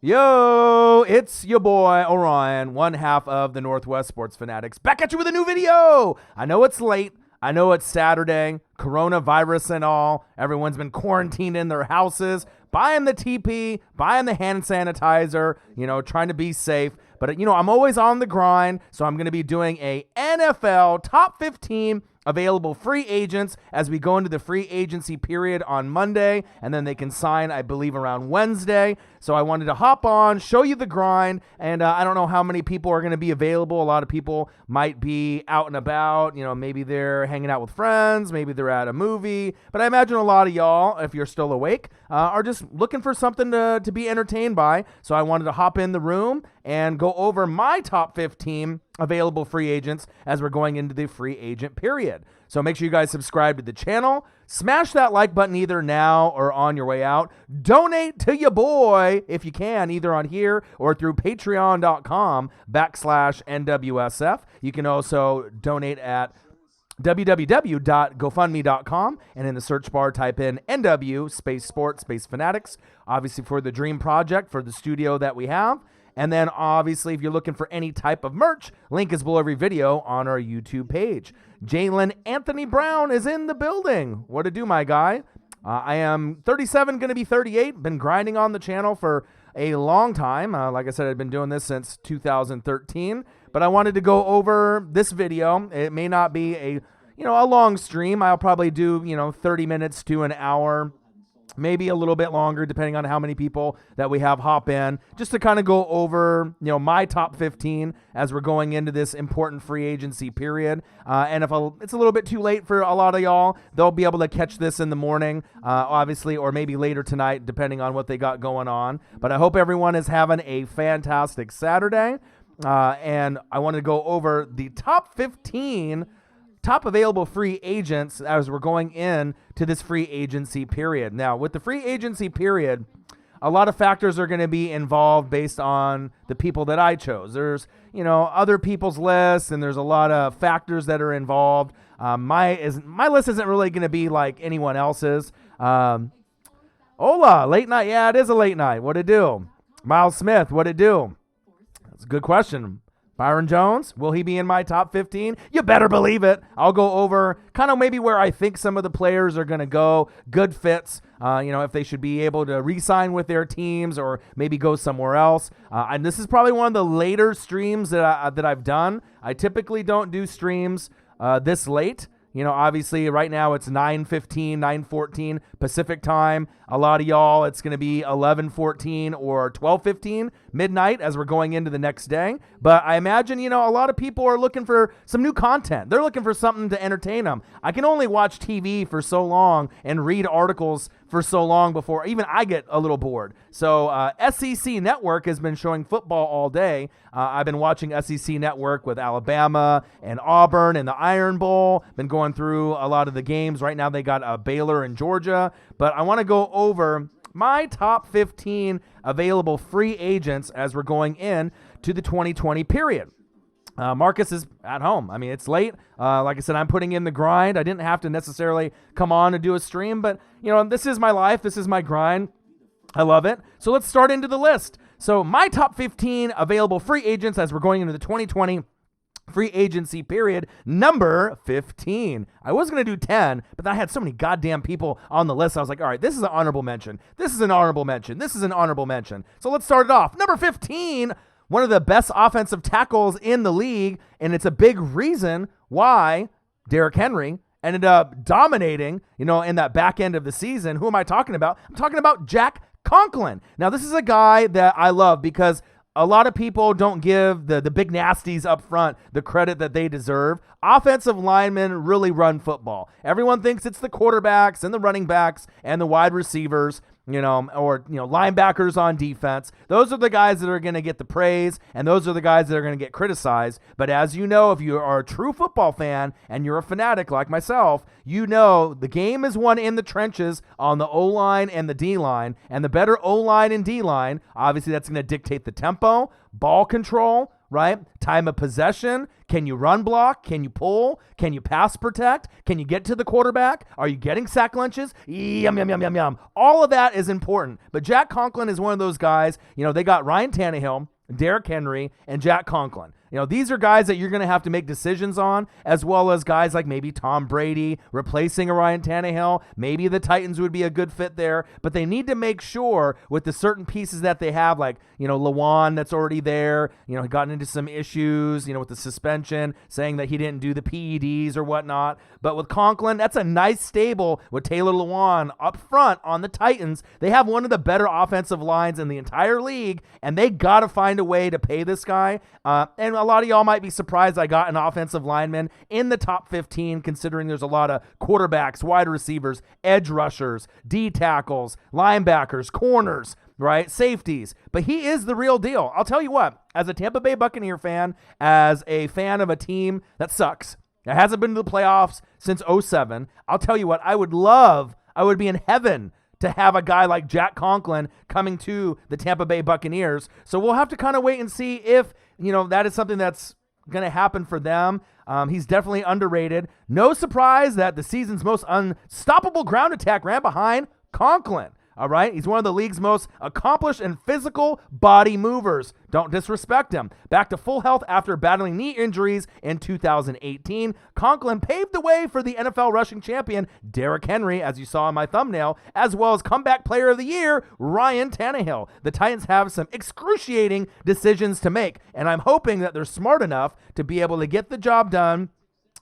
Yo, it's your boy Orion, one half of the Northwest Sports Fanatics, back at you with a new video. I know it's late. I know it's Saturday, coronavirus and all. Everyone's been quarantined in their houses, buying the TP, buying the hand sanitizer, trying to be safe. But, I'm always on the grind, so I'm going to be doing a NFL Top 15 available free agents as we go into the free agency period on Monday, and then they can sign, I believe, around Wednesday. So I wanted to hop on, show you the grind, and I don't know how many people are going to be available. A lot of people might be out and about, maybe they're hanging out with friends, maybe they're at a movie, but I imagine a lot of y'all, if you're still awake, are just looking for something to be entertained by. So I wanted to hop in the room and go over my top 15 available free agents as we're going into the free agent period. So make sure you guys subscribe to the channel. Smash that like button either now or on your way out. Donate to your boy if you can, either on here or through patreon.com/NWSF. You can also donate at www.gofundme.com, and in the search bar type in NW space sports space fanatics, obviously for the dream project for the studio that we have. And then obviously if you're looking for any type of merch, link is below every video on our YouTube page. Jalen Anthony Brown is in the building. What to do, my guy? I am 37, going to be 38. Been grinding on the channel for a long time. Like I said, I've been doing this since 2013. But I wanted to go over this video. It may not be a long stream. I'll probably do 30 minutes to an hour, maybe a little bit longer, depending on how many people that we have hop in, just to kind of go over, my top 15 as we're going into this important free agency period. And if it's a little bit too late for a lot of y'all, they'll be able to catch this in the morning, obviously, or maybe later tonight, depending on what they got going on. But I hope everyone is having a fantastic Saturday. And I want to go over the top 15 top available free agents as we're going in to this free agency period. Now, with the free agency period, a lot of factors are going to be involved based on the people that I chose. There's, other people's lists, and there's a lot of factors that are involved. My list isn't really going to be like anyone else's. Hola, late night. Yeah, it is a late night. What it do? Miles Smith, what it do? That's a good question. Byron Jones, will he be in my top 15? You better believe it. I'll go over kind of maybe where I think some of the players are going to go, good fits, if they should be able to re-sign with their teams or maybe go somewhere else. And this is probably one of the later streams that I've done. I typically don't do streams this late. Obviously right now it's 9:15, 9:14 Pacific time. A lot of y'all, it's going to be 11:14 or 12:15 midnight as we're going into the next day. But I imagine, a lot of people are looking for some new content. They're looking for something to entertain them. I can only watch TV for so long and read articles for so long before even I get a little bored. So SEC Network has been showing football all day. I've been watching SEC Network with Alabama and Auburn and the Iron Bowl. Been going through a lot of the games. Right now they got Baylor and Georgia. But I want to go over my top 15 available free agents as we're going in to the 2020 period. Marcus is at home. I mean, it's late. Like I said, I'm putting in the grind. I didn't have to necessarily come on to do a stream, but, this is my life. This is my grind. I love it. So let's start into the list. So my top 15 available free agents as we're going into the 2020 free agency period, number 15. I was going to do 10, but I had so many goddamn people on the list. I was like, all right, this is an honorable mention. This is an honorable mention. This is an honorable mention. So let's start it off. Number 15, one of the best offensive tackles in the league, and it's a big reason why Derrick Henry ended up dominating, in that back end of the season. Who am I talking about? I'm talking about Jack Conklin. Now, this is a guy that I love because a lot of people don't give the big nasties up front the credit that they deserve. Offensive linemen really run football. Everyone thinks it's the quarterbacks and the running backs and the wide receivers, linebackers on defense. Those are the guys that are going to get the praise, and those are the guys that are going to get criticized. But as you know, if you are a true football fan and you're a fanatic like myself, the game is won in the trenches on the O-line and the D-line, and the better O-line and D-line, obviously that's going to dictate the tempo, ball control, right? Time of possession. Can you run block? Can you pull? Can you pass protect? Can you get to the quarterback? Are you getting sack lunches? Yum, yum, yum, yum, yum. All of that is important. But Jack Conklin is one of those guys, they got Ryan Tannehill, Derrick Henry, and Jack Conklin. These are guys that you're going to have to make decisions on, as well as guys like maybe Tom Brady replacing a Ryan Tannehill. Maybe the Titans would be a good fit there, but they need to make sure with the certain pieces that they have, like, Lewan that's already there, he gotten into some issues, with the suspension, saying that he didn't do the PEDs or whatnot. But with Conklin, that's a nice stable with Taylor Lewan up front on the Titans. They have one of the better offensive lines in the entire league, and they got to find a way to pay this guy. And a lot of y'all might be surprised I got an offensive lineman in the top 15, considering there's a lot of quarterbacks, wide receivers, edge rushers, D tackles, linebackers, corners, right? Safeties. But he is the real deal. I'll tell you what, as a Tampa Bay Buccaneer fan, as a fan of a team that sucks, that hasn't been to the playoffs since 2007, I'll tell you what, I would be in heaven to have a guy like Jack Conklin coming to the Tampa Bay Buccaneers. So we'll have to kind of wait and see if, that is something that's going to happen for them. He's definitely underrated. No surprise that the season's most unstoppable ground attack ran behind Conklin. All right, he's one of the league's most accomplished and physical body movers. Don't disrespect him. Back to full health after battling knee injuries in 2018, Conklin paved the way for the NFL rushing champion Derrick Henry, as you saw in my thumbnail, as well as comeback player of the year Ryan Tannehill. The Titans have some excruciating decisions to make, and I'm hoping that they're smart enough to be able to get the job done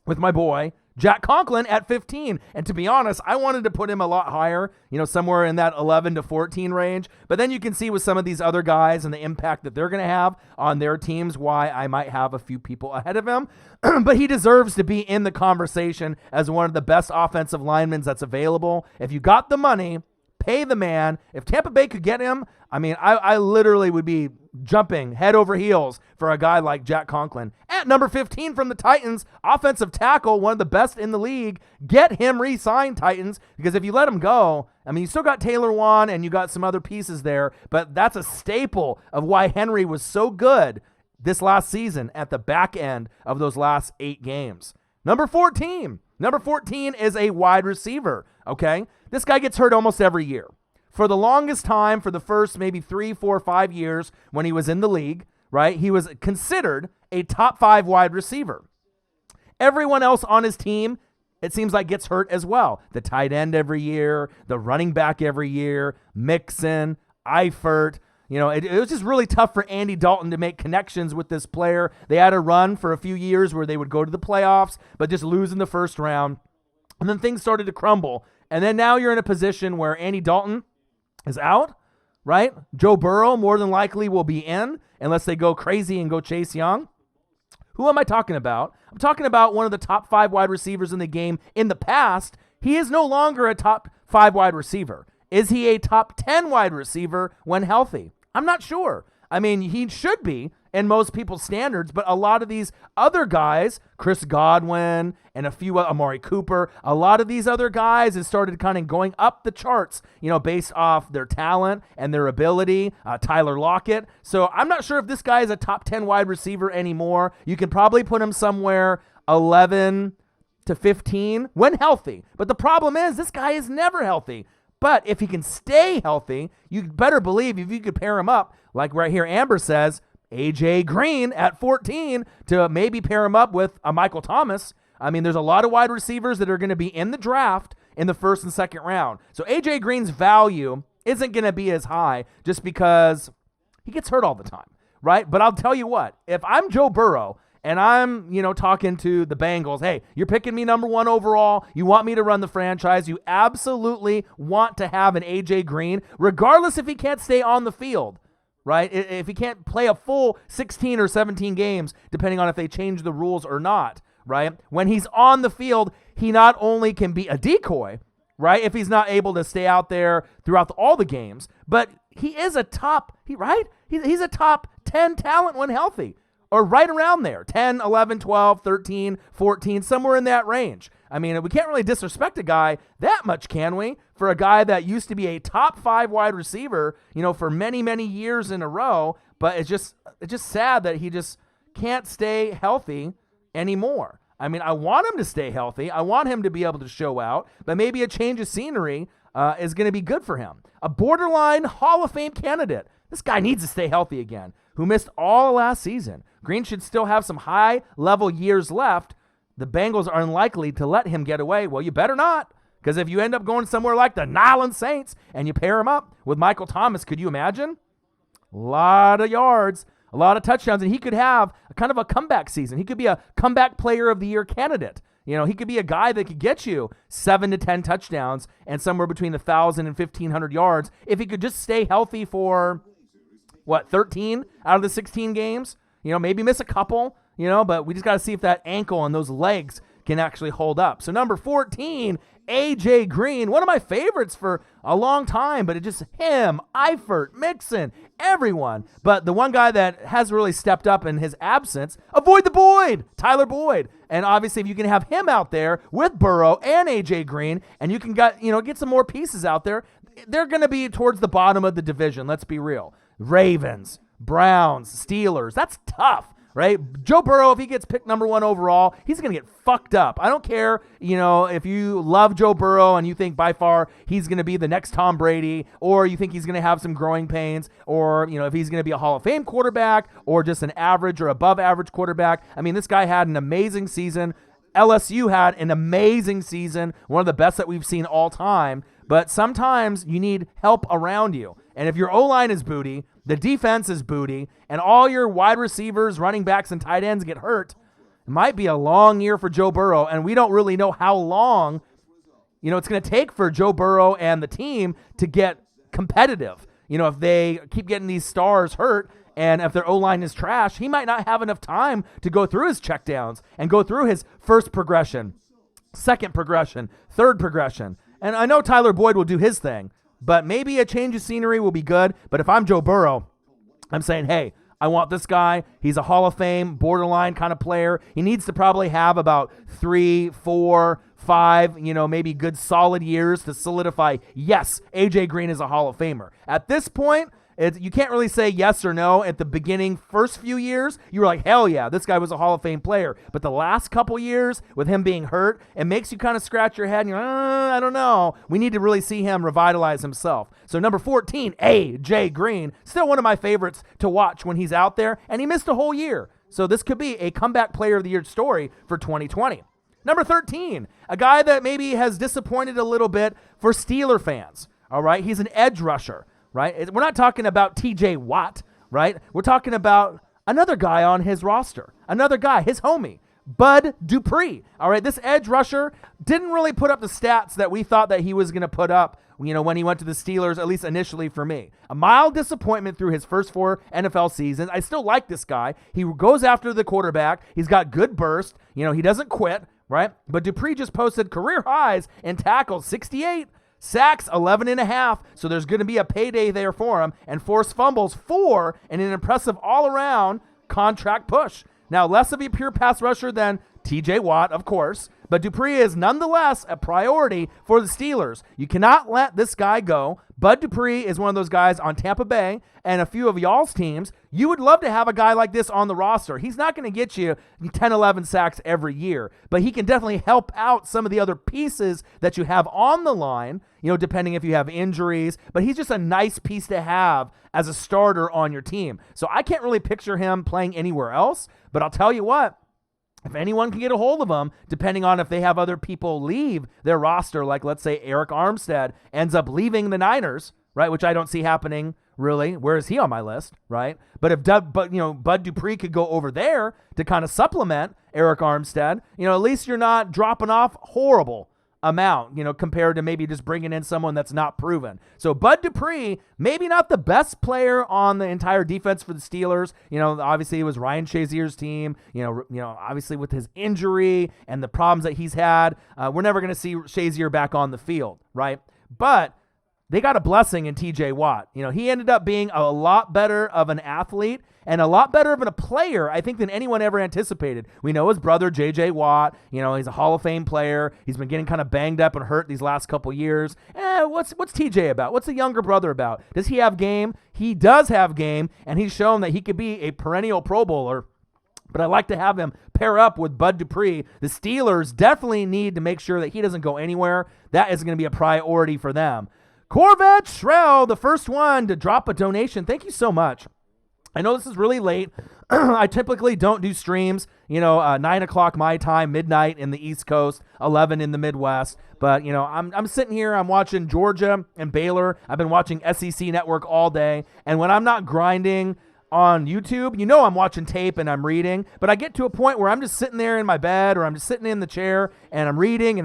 with my boy Jack Conklin at 15. And to be honest, I wanted to put him a lot higher, somewhere in that 11 to 14 range. But then you can see with some of these other guys and the impact that they're going to have on their teams why I might have a few people ahead of him. But he deserves to be in the conversation as one of the best offensive linemen that's available. If you got the money, pay the man. If Tampa Bay could get him, I literally would be jumping head over heels for a guy like Jack Conklin. At number 15 from the Titans, offensive tackle, one of the best in the league. Get him re-signed, Titans, because if you let him go, you still got Taylor Lewan and you got some other pieces there, but that's a staple of why Henry was so good this last season at the back end of those last 8 games. Number 14 is a wide receiver, okay? This guy gets hurt almost every year. For the longest time, for the first maybe 3, 4, 5 years when he was in the league, right, he was considered a top 5 wide receiver. Everyone else on his team, it seems like, gets hurt as well. The tight end every year, the running back every year, Mixon, Eifert. It was just really tough for Andy Dalton to make connections with this player. They had a run for a few years where they would go to the playoffs, but just lose in the first round. And then things started to crumble. And then now you're in a position where Andy Dalton is out, right? Joe Burrow more than likely will be in unless they go crazy and go Chase Young. Who am I talking about? I'm talking about one of the top 5 wide receivers in the game in the past. He is no longer a top 5 wide receiver. Is he a top 10 wide receiver when healthy? I'm not sure. He should be in most people's standards, but a lot of these other guys, Chris Godwin and a few, Amari Cooper, a lot of these other guys have started kind of going up the charts, based off their talent and their ability, Tyler Lockett. So I'm not sure if this guy is a top 10 wide receiver anymore. You can probably put him somewhere 11 to 15 when healthy. But the problem is this guy is never healthy. But if he can stay healthy, you better believe if you could pair him up, like right here Amber says, AJ Green at 14 to maybe pair him up with a Michael Thomas. There's a lot of wide receivers that are going to be in the draft in the first and second round. So AJ Green's value isn't going to be as high just because he gets hurt all the time, right? But I'll tell you what, if I'm Joe Burrow and I'm, talking to the Bengals, hey, you're picking me number 1 overall. You want me to run the franchise. You absolutely want to have an AJ Green, regardless if he can't stay on the field, right? If he can't play a full 16 or 17 games, depending on if they change the rules or not, right? When he's on the field, he not only can be a decoy, right? If he's not able to stay out there throughout all the games, but he is a top, he's a top 10 talent when healthy. Or right around there, 10, 11, 12, 13, 14, somewhere in that range. We can't really disrespect a guy that much, can we? For a guy that used to be a top 5 wide receiver, for many, many years in a row. But it's just sad that he just can't stay healthy anymore. I mean, I want him to stay healthy. I want him to be able to show out, but maybe a change of scenery is going to be good for him. A borderline Hall of Fame candidate. This guy needs to stay healthy again, who missed all last season. Green should still have some high-level years left. The Bengals are unlikely to let him get away. Well, you better not, because if you end up going somewhere like the Nyland Saints and you pair him up with Michael Thomas, could you imagine? A lot of yards, a lot of touchdowns, and he could have a kind of a comeback season. He could be a comeback player of the year candidate. You know, he could be a guy that could get you 7 to 10 touchdowns and somewhere between 1,000 and 1,500 yards if he could just stay healthy for, 13 out of the 16 games? You know, maybe miss a couple, but we just got to see if that ankle and those legs can actually hold up. So number 14, A.J. Green, one of my favorites for a long time, but it just him, Eifert, Mixon, everyone. But the one guy that has really stepped up in his absence, avoid the Boyd, Tyler Boyd. And obviously, if you can have him out there with Burrow and A.J. Green, and you can get some more pieces out there, they're going to be towards the bottom of the division. Let's be real. Ravens, Browns, Steelers. That's tough. Right? Joe Burrow, if he gets picked number 1 overall, he's going to get fucked up. I don't care, if you love Joe Burrow and you think by far he's going to be the next Tom Brady, or you think he's going to have some growing pains, or, if he's going to be a Hall of Fame quarterback or just an average or above average quarterback. I mean, this guy had an amazing season. LSU had an amazing season, one of the best that we've seen all time. But sometimes you need help around you. And if your O-line is booty, the defense is booty, and all your wide receivers, running backs, and tight ends get hurt, it might be a long year for Joe Burrow, and we don't really know how long, it's going to take for Joe Burrow and the team to get competitive. If they keep getting these stars hurt, and if their O-line is trash, he might not have enough time to go through his checkdowns and go through his first progression, second progression, third progression. And I know Tyler Boyd will do his thing, but maybe a change of scenery will be good. But if I'm Joe Burrow, I'm saying, hey, I want this guy. He's a Hall of Fame, borderline kind of player. He needs to probably have about 3, 4, 5, maybe good solid years to solidify, yes, A.J. Green is a Hall of Famer. At this point, you can't really say yes or no. At the beginning, first few years, you were like, hell yeah, this guy was a Hall of Fame player. But the last couple years, with him being hurt, it makes you kind of scratch your head and you're I don't know. We need to really see him revitalize himself. So number 14, A.J. Green, still one of my favorites to watch when he's out there, and he missed a whole year. So this could be a comeback player of the year story for 2020. Number 13, a guy that maybe has disappointed a little bit for Steeler fans. All right, he's an edge rusher. Right? We're not talking about TJ Watt, right? We're talking about another guy on his roster, another guy, his homie, Bud Dupree. All right, this edge rusher didn't really put up the stats that we thought that he was going to put up, when he went to the Steelers, at least initially for me. A mild disappointment through his first 4 NFL seasons. I still like this guy. He goes after the quarterback. He's got good burst. He doesn't quit, right? But Dupree just posted career highs in tackles, 68. Sacks, 11.5, so there's going to be a payday there for him, and forced fumbles, 4, and an impressive all-around contract push. Now, less of a pure pass rusher than TJ Watt, of course, but Dupree is nonetheless a priority for the Steelers. You cannot let this guy go. Bud Dupree is one of those guys on Tampa Bay and a few of y'all's teams. You would love to have a guy like this on the roster. He's not going to get you 10, 11 sacks every year, but he can definitely help out some of the other pieces that you have on the line, depending if you have injuries. But he's just a nice piece to have as a starter on your team. So I can't really picture him playing anywhere else, but I'll tell you what, if anyone can get a hold of him, depending on if they have other people leave their roster, like let's say Eric Armstead ends up leaving the Niners, right, which I don't see happening really. Where is he on my list, right? But if Bud Dupree could go over there to kind of supplement Eric Armstead, at least you're not dropping off horrible amount, compared to maybe just bringing in someone that's not proven. So Bud Dupree, maybe not the best player on the entire defense for the Steelers. Obviously it was Ryan Shazier's team, obviously with his injury and the problems that he's had, we're never going to see Shazier back on the field, right? But they got a blessing in TJ Watt. He ended up being a lot better of an athlete and a lot better of a player, I think, than anyone ever anticipated. We know his brother, J.J. Watt. He's a Hall of Fame player. He's been getting kind of banged up and hurt these last couple years. What's TJ about? What's the younger brother about? Does he have game? He does have game, and he's shown that he could be a perennial Pro Bowler. but I'd like to have him pair up with Bud Dupree. The Steelers definitely need to make sure that he doesn't go anywhere. That is going to be a priority for them. Corvette Shrell, the first one to drop a donation. Thank you so much. I know this is really late. I typically don't do streams, 9 o'clock my time, midnight in the East Coast, 11 in the Midwest. But, I'm sitting here, I'm watching Georgia and Baylor. I've been watching SEC Network all day. And when I'm not grinding on YouTube, I'm watching tape and I'm reading, but I get to a point where I'm just sitting there in my bed or I'm just sitting in the chair and I'm reading.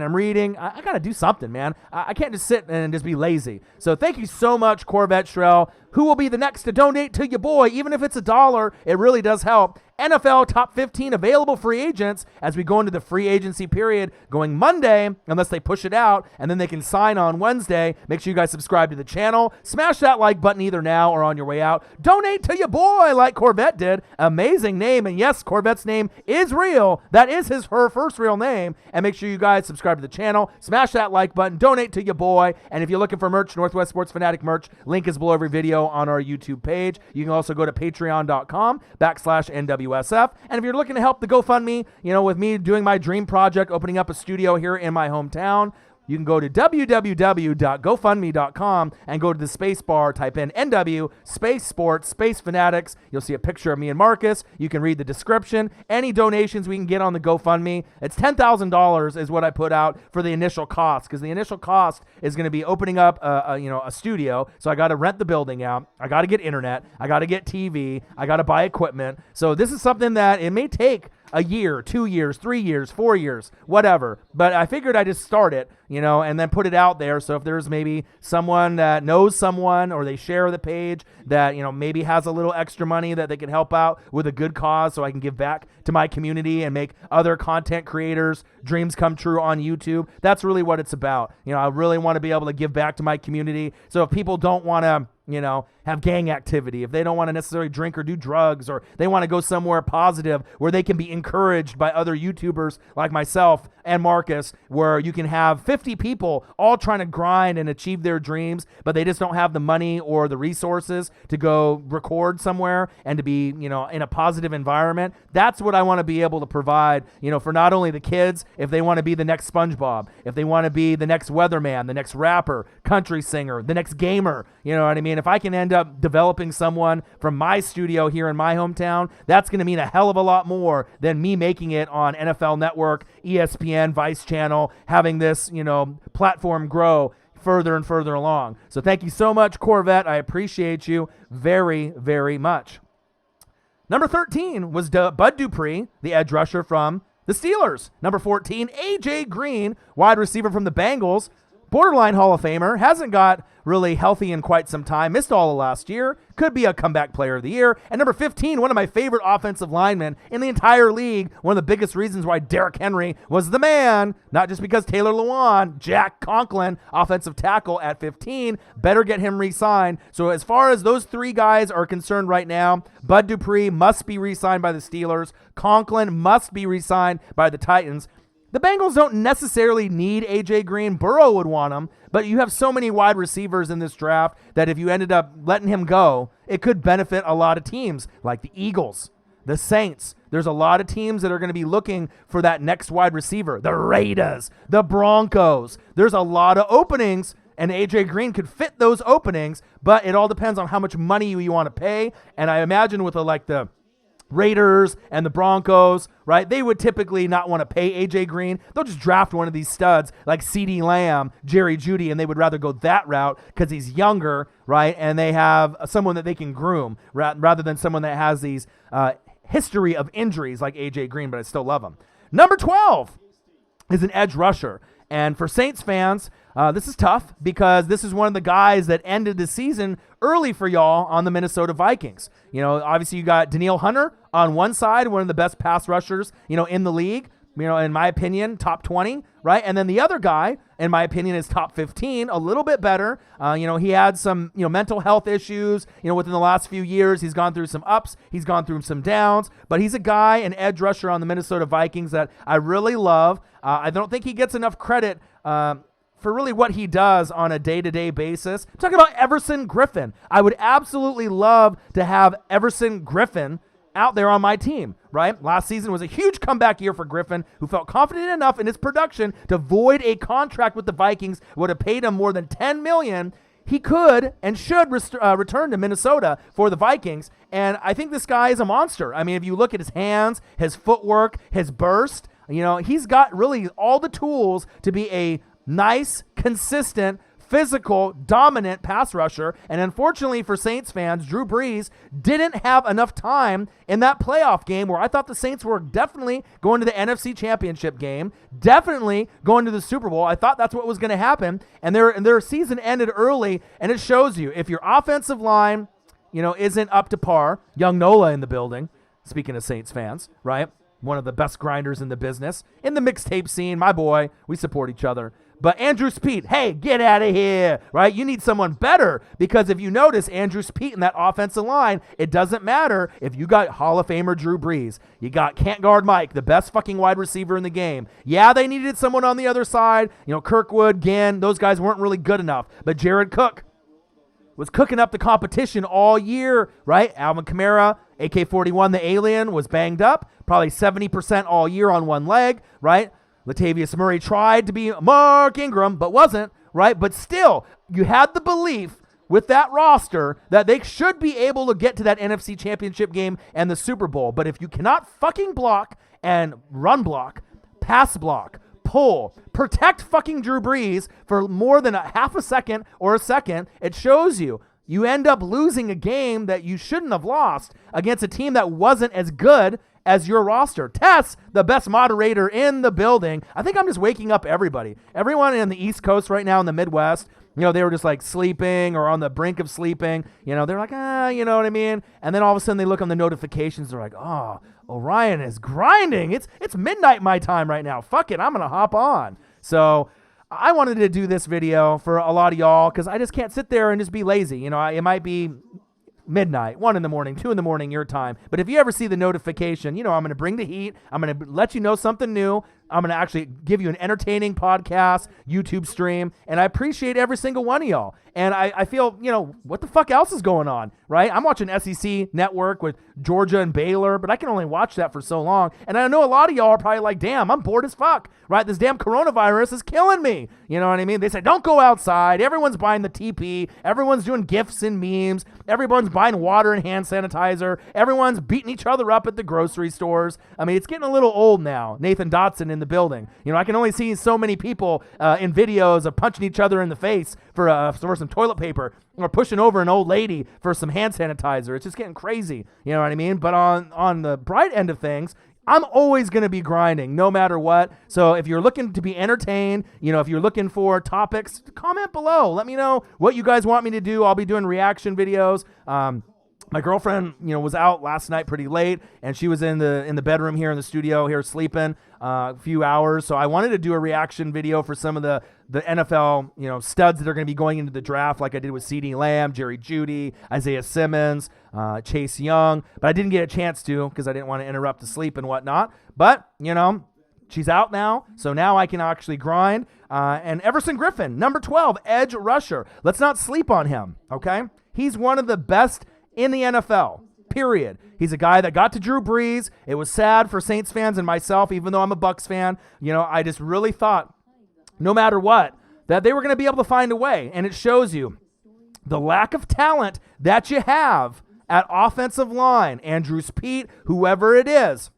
I got to do something, man. I can't just sit and just be lazy. So thank you so much, Corvette Shrell. Who will be the next to donate to your boy? Even if it's $1, it really does help. NFL Top 15 available free agents as we go into the free agency period going Monday, unless they push it out, and then they can sign on Wednesday. Make sure you guys subscribe to the channel. Smash that like button either now or on your way out. Donate to your boy like Corvette did. Amazing name. And yes, Corvette's name is real. That is her first real name. And make sure you guys subscribe to the channel. Smash that like button. Donate to your boy. And if you're looking for merch, Northwest Sports Fanatic merch, link is below every video on our YouTube page. You can also go to patreon.com/NWSF. And if you're looking to help the GoFundMe, with me doing my dream project, opening up a studio here in my hometown, you can go to www.gofundme.com and go to the space bar, type in NW, Space Sports, Space Fanatics. You'll see a picture of me and Marcus. You can read the description. Any donations we can get on the GoFundMe. It's $10,000 is what I put out for the initial cost, because the initial cost is going to be opening up a studio. So I got to rent the building out. I got to get internet. I got to get TV. I got to buy equipment. So this is something that it may take a year, 2 years, 3 years, 4 years, whatever. But I figured I'd just start it, and then put it out there. So if there's maybe someone that knows someone or they share the page that, maybe has a little extra money that they can help out with a good cause so I can give back to my community and make other content creators' dreams come true on YouTube. That's really what it's about. I really want to be able to give back to my community. So if people don't want to, have gang activity, if they don't want to necessarily drink or do drugs, or they want to go somewhere positive where they can be encouraged by other YouTubers like myself and Marcus, where you can have 50 people all trying to grind and achieve their dreams, but they just don't have the money or the resources to go record somewhere and to be, in a positive environment. That's what I want to be able to provide, for not only the kids, if they want to be the next SpongeBob, if they want to be the next weatherman, the next rapper, country singer, the next gamer, you know what I mean? If I can end up developing someone from my studio here in my hometown, that's going to mean a hell of a lot more than me making it on NFL Network, ESPN, Vice Channel, having this, platform grow further and further along. So thank you so much, Corvette. I appreciate you very, very much. Number 13 was Bud Dupree, the edge rusher from the Steelers. Number 14, A.J. Green, wide receiver from the Bengals. Borderline Hall of Famer, hasn't got really healthy in quite some time, missed all of last year, could be a comeback player of the year. And number 15, one of my favorite offensive linemen in the entire league, one of the biggest reasons why Derrick Henry was the man, not just because Taylor Lewan, Jack Conklin, offensive tackle at 15, better get him re-signed. So as far as those three guys are concerned right now, Bud Dupree must be re-signed by the Steelers, Conklin must be re-signed by the Titans. The Bengals don't necessarily need A.J. Green. Burrow would want him, but you have so many wide receivers in this draft that if you ended up letting him go, it could benefit a lot of teams like the Eagles, the Saints. There's a lot of teams that are going to be looking for that next wide receiver. The Raiders, the Broncos. There's a lot of openings, and A.J. Green could fit those openings, but it all depends on how much money you want to pay. And I imagine with the Raiders and the Broncos, right? They would typically not want to pay A.J. Green. They'll just draft one of these studs like CeeDee Lamb, Jerry Jeudy, and they would rather go that route because he's younger, right? And they have someone that they can groom rather than someone that has these history of injuries like A.J. Green, but I still love him. Number 12 is an edge rusher. And for Saints fans, this is tough because this is one of the guys that ended the season early for y'all on the Minnesota Vikings. Obviously you got Danielle Hunter on one side, one of the best pass rushers, in the league, in my opinion, top 20, right? And then the other guy, in my opinion, is top 15, a little bit better. He had some, mental health issues, within the last few years. He's gone through some ups, he's gone through some downs, but he's a guy, an edge rusher on the Minnesota Vikings that I really love. I don't think he gets enough credit for really what he does on a day-to-day basis. I'm talking about Everson Griffen. I would absolutely love to have Everson Griffen out there on my team, right? Last season was a huge comeback year for Griffin, who felt confident enough in his production to void a contract with the Vikings, would have paid him more than $10 million. He could and should return to Minnesota for the Vikings, and I think this guy is a monster. I mean, if you look at his hands, his footwork, his burst, he's got really all the tools to be a nice, consistent, physical, dominant pass rusher. And unfortunately for Saints fans, Drew Brees didn't have enough time in that playoff game where I thought the Saints were definitely going to the NFC Championship game, definitely going to the Super Bowl. I thought that's what was going to happen. And their season ended early, and it shows you if your offensive line, isn't up to par. Young Nola in the building, speaking of Saints fans, right? One of the best grinders in the business. In the mixtape scene, my boy, we support each other. But Andrew Speed, hey, get out of here, right? You need someone better, because if you notice, Andrew Speed in that offensive line, it doesn't matter if you got Hall of Famer Drew Brees. You got can't guard Mike, the best fucking wide receiver in the game. Yeah, they needed someone on the other side. Kirkwood, Ginn, those guys weren't really good enough. But Jared Cook was cooking up the competition all year, right? Alvin Kamara, AK-41, the alien, was banged up, probably 70% all year on one leg, right? Latavius Murray tried to be Mark Ingram, but wasn't, right? But still, you had the belief with that roster that they should be able to get to that NFC Championship game and the Super Bowl. But if you cannot fucking block and run block, pass block, pull, protect fucking Drew Brees for more than a half a second or a second, it shows you end up losing a game that you shouldn't have lost against a team that wasn't as good as your roster. Tess, the best moderator in the building. I think I'm just waking up everybody. Everyone in the East Coast right now in the Midwest, they were just like sleeping or on the brink of sleeping. They're like, you know what I mean? And then all of a sudden they look on the notifications. They're like, oh, Orion is grinding. It's midnight my time right now. Fuck it, I'm going to hop on. So I wanted to do this video for a lot of y'all because I just can't sit there and just be lazy. It might be midnight, 1 in the morning, 2 in the morning, your time. But if you ever see the notification, I'm going to bring the heat. I'm going to let you know something new. I'm going to actually give you an entertaining podcast, YouTube stream, and I appreciate every single one of y'all. And I feel, what the fuck else is going on, right? I'm watching SEC Network with Georgia and Baylor, but I can only watch that for so long. And I know a lot of y'all are probably like, damn, I'm bored as fuck, right? This damn coronavirus is killing me. You know what I mean? They say, don't go outside. Everyone's buying the TP. Everyone's doing GIFs and memes. Everyone's buying water and hand sanitizer. Everyone's beating each other up at the grocery stores. I mean, it's getting a little old now. Nathan Dotson in the building. I can only see so many people in videos of punching each other in the face for some toilet paper or pushing over an old lady for some hand sanitizer. It's just getting crazy. You know what I mean? But on the bright end of things, I'm always going to be grinding no matter what. So if you're looking to be entertained, if you're looking for topics, comment below. Let me know what you guys want me to do. I'll be doing reaction videos. My girlfriend, was out last night pretty late, and she was in the bedroom here in the studio here sleeping a few hours. So I wanted to do a reaction video for some of the NFL, studs that are going to be going into the draft, like I did with CeeDee Lamb, Jerry Jeudy, Isaiah Simmons, Chase Young. But I didn't get a chance to because I didn't want to interrupt the sleep and whatnot. But, she's out now, so now I can actually grind. And Everson Griffin, number 12, edge rusher. Let's not sleep on him, okay? He's one of the best in the NFL, period. He's a guy that got to Drew Brees. It was sad for Saints fans and myself, even though I'm a Bucs fan. I just really thought, no matter what, that they were going to be able to find a way. And it shows you the lack of talent that you have at offensive line. Andrew Speed, whoever it is.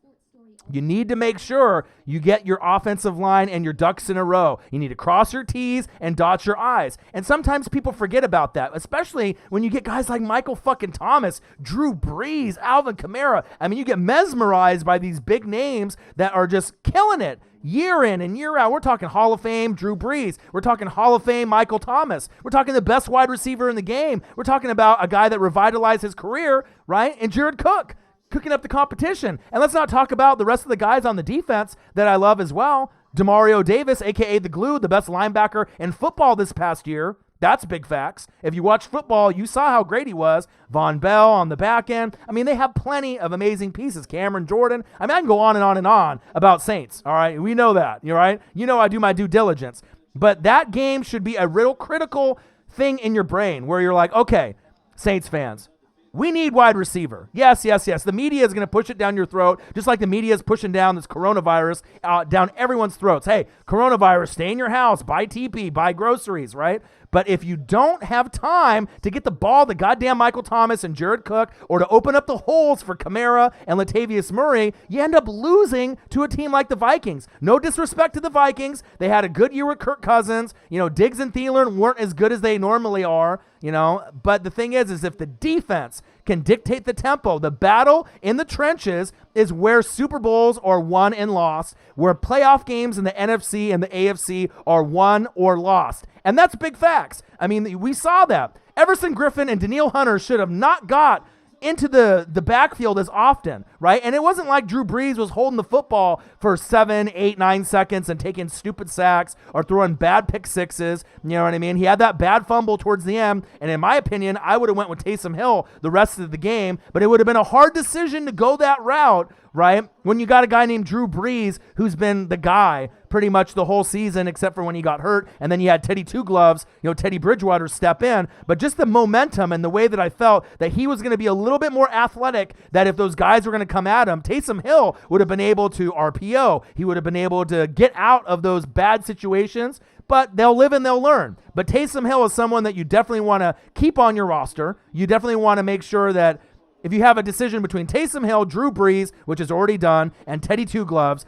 You need to make sure you get your offensive line and your ducks in a row. You need to cross your T's and dot your I's. And sometimes people forget about that, especially when you get guys like Michael fucking Thomas, Drew Brees, Alvin Kamara. I mean, you get mesmerized by these big names that are just killing it year in and year out. We're talking Hall of Fame Drew Brees. We're talking Hall of Fame Michael Thomas. We're talking the best wide receiver in the game. We're talking about a guy that revitalized his career, right? And Jared Cook, cooking up the competition. And let's not talk about the rest of the guys on the defense that I love as well. Demario Davis, a.k.a. the Glue, the best linebacker in football this past year. That's big facts. If you watch football, you saw how great he was. Von Bell on the back end. I mean, they have plenty of amazing pieces. Cameron Jordan. I mean, I can go on and on and on about Saints, all right? We know that, all right? I do my due diligence. But that game should be a real critical thing in your brain where you're like, okay, Saints fans, We need wide receiver. Yes. The media is going to push it down your throat, just like the media is pushing down this coronavirus down everyone's throats. Hey, coronavirus, stay in your house, buy TP, buy groceries, right? But if you don't have time to get the ball to goddamn Michael Thomas and Jared Cook, or to open up the holes for Kamara and Latavius Murray, you end up losing to a team like the Vikings. No disrespect to the Vikings. They had a good year with Kirk Cousins. Diggs and Thielen weren't as good as they normally are, But the thing is if the defense can dictate the tempo, the battle in the trenches is where Super Bowls are won and lost, where playoff games in the NFC and the AFC are won or lost. And that's big facts. I mean, we saw that. Everson Griffin and Danielle Hunter should have not got into the backfield as often, right? And it wasn't like Drew Brees was holding the football for 7, 8, 9 seconds and taking stupid sacks or throwing bad pick sixes. You know what I mean? He had that bad fumble towards the end, and in my opinion, I would have went with Taysom Hill the rest of the game, but it would have been a hard decision to go that route, right? When you got a guy named Drew Brees who's been the guy pretty much the whole season except for when he got hurt, and then you had Teddy Two Gloves, Teddy Bridgewater step in, but just the momentum and the way that I felt that he was going to be a little bit more athletic, that if those guys were going to come at him, Taysom Hill would have been able to RPO. He would have been able to get out of those bad situations, but they'll live and they'll learn. But Taysom Hill is someone that you definitely want to keep on your roster. You definitely want to make sure that if you have a decision between Taysom Hill, Drew Brees, which is already done, and Teddy Two Gloves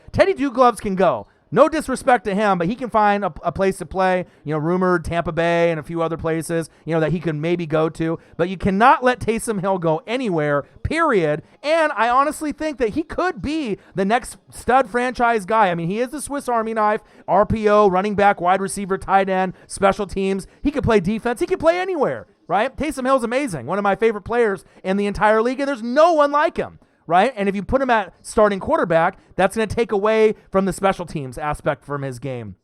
can go. No disrespect to him, but he can find a place to play, rumored Tampa Bay and a few other places, that he can maybe go to. But you cannot let Taysom Hill go anywhere, period. And I honestly think that he could be the next stud franchise guy. I mean, he is the Swiss Army knife, RPO, running back, wide receiver, tight end, special teams. He could play defense. He could play anywhere, right? Taysom Hill's amazing. One of my favorite players in the entire league, and there's no one like him. Right? And if you put him at starting quarterback, that's going to take away from the special teams aspect from his game.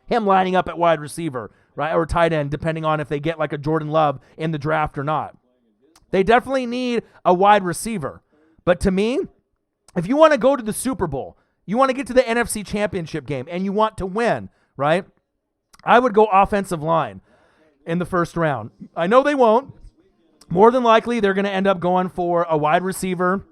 Him lining up at wide receiver, right? Or tight end, depending on if they get like a Jordan Love in the draft or not. They definitely need a wide receiver. But to me, if you want to go to the Super Bowl, you want to get to the NFC Championship game, and you want to win, right? I would go offensive line in the first round. I know they won't. More than likely, they're going to end up going for a wide receiver,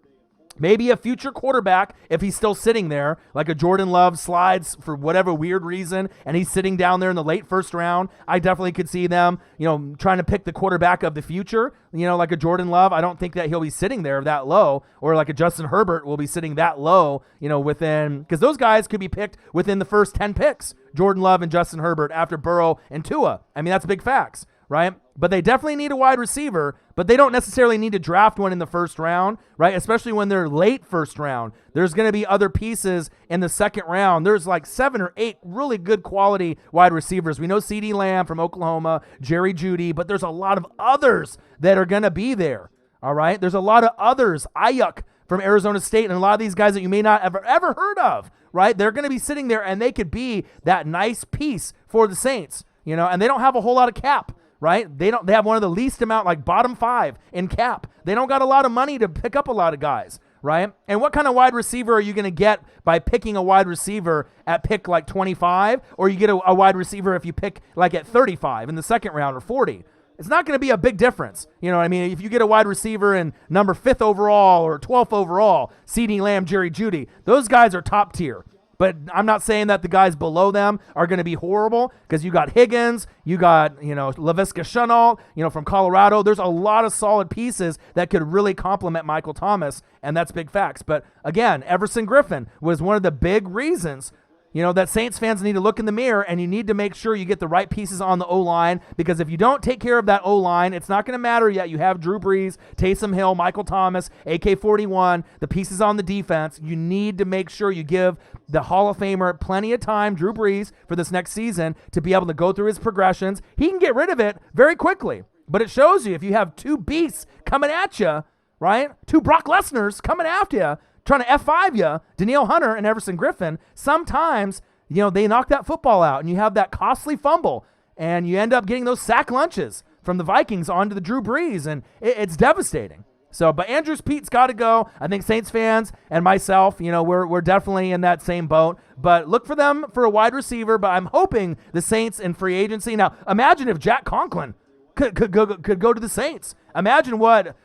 maybe a future quarterback if he's still sitting there, like a Jordan Love slides for whatever weird reason, and he's sitting down there in the late first round. I definitely could see them, trying to pick the quarterback of the future, like a Jordan Love. I don't think that he'll be sitting there that low, or like a Justin Herbert will be sitting that low, because those guys could be picked within the first 10 picks, Jordan Love and Justin Herbert after Burrow and Tua. I mean, that's big facts, right? But they definitely need a wide receiver, but they don't necessarily need to draft one in the first round, right? Especially when they're late first round. There's going to be other pieces in the second round. There's like 7 or 8 really good quality wide receivers. We know CeeDee Lamb from Oklahoma, Jerry Jeudy, but there's a lot of others that are going to be there, all right? There's a lot of others, Ayuk from Arizona State, and a lot of these guys that you may not ever heard of, right? They're going to be sitting there, and they could be that nice piece for the Saints, and they don't have a whole lot of cap. Right? They have one of the least amount, like bottom 5 in cap. They don't got a lot of money to pick up a lot of guys, right? And what kind of wide receiver are you going to get by picking a wide receiver at pick like 25, or you get a wide receiver if you pick like at 35 in the second round or 40? It's not going to be a big difference. You know what I mean? If you get a wide receiver in number 5th overall or 12th overall, CeeDee Lamb, Jerry Jeudy, those guys are top tier. But I'm not saying that the guys below them are going to be horrible, because you got Higgins, you got, Laviska Shenault, from Colorado. There's a lot of solid pieces that could really complement Michael Thomas, and that's big facts. But again, Everson Griffin was one of the big reasons that Saints fans need to look in the mirror, and you need to make sure you get the right pieces on the O-line, because if you don't take care of that O-line, it's not going to matter yet. You have Drew Brees, Taysom Hill, Michael Thomas, AK-41, the pieces on the defense. You need to make sure you give the Hall of Famer plenty of time, Drew Brees, for this next season to be able to go through his progressions. He can get rid of it very quickly, but it shows you if you have 2 beasts coming at you, right? 2 Brock Lesnars coming after you, trying to F5 you, Danielle Hunter and Everson Griffin, sometimes, they knock that football out, and you have that costly fumble, and you end up getting those sack lunches from the Vikings onto the Drew Brees, and it's devastating. So, but Andrews Pete's got to go. I think Saints fans and myself, we're definitely in that same boat. But look for them for a wide receiver, but I'm hoping the Saints in free agency. Now, imagine if Jack Conklin could go to the Saints. Imagine what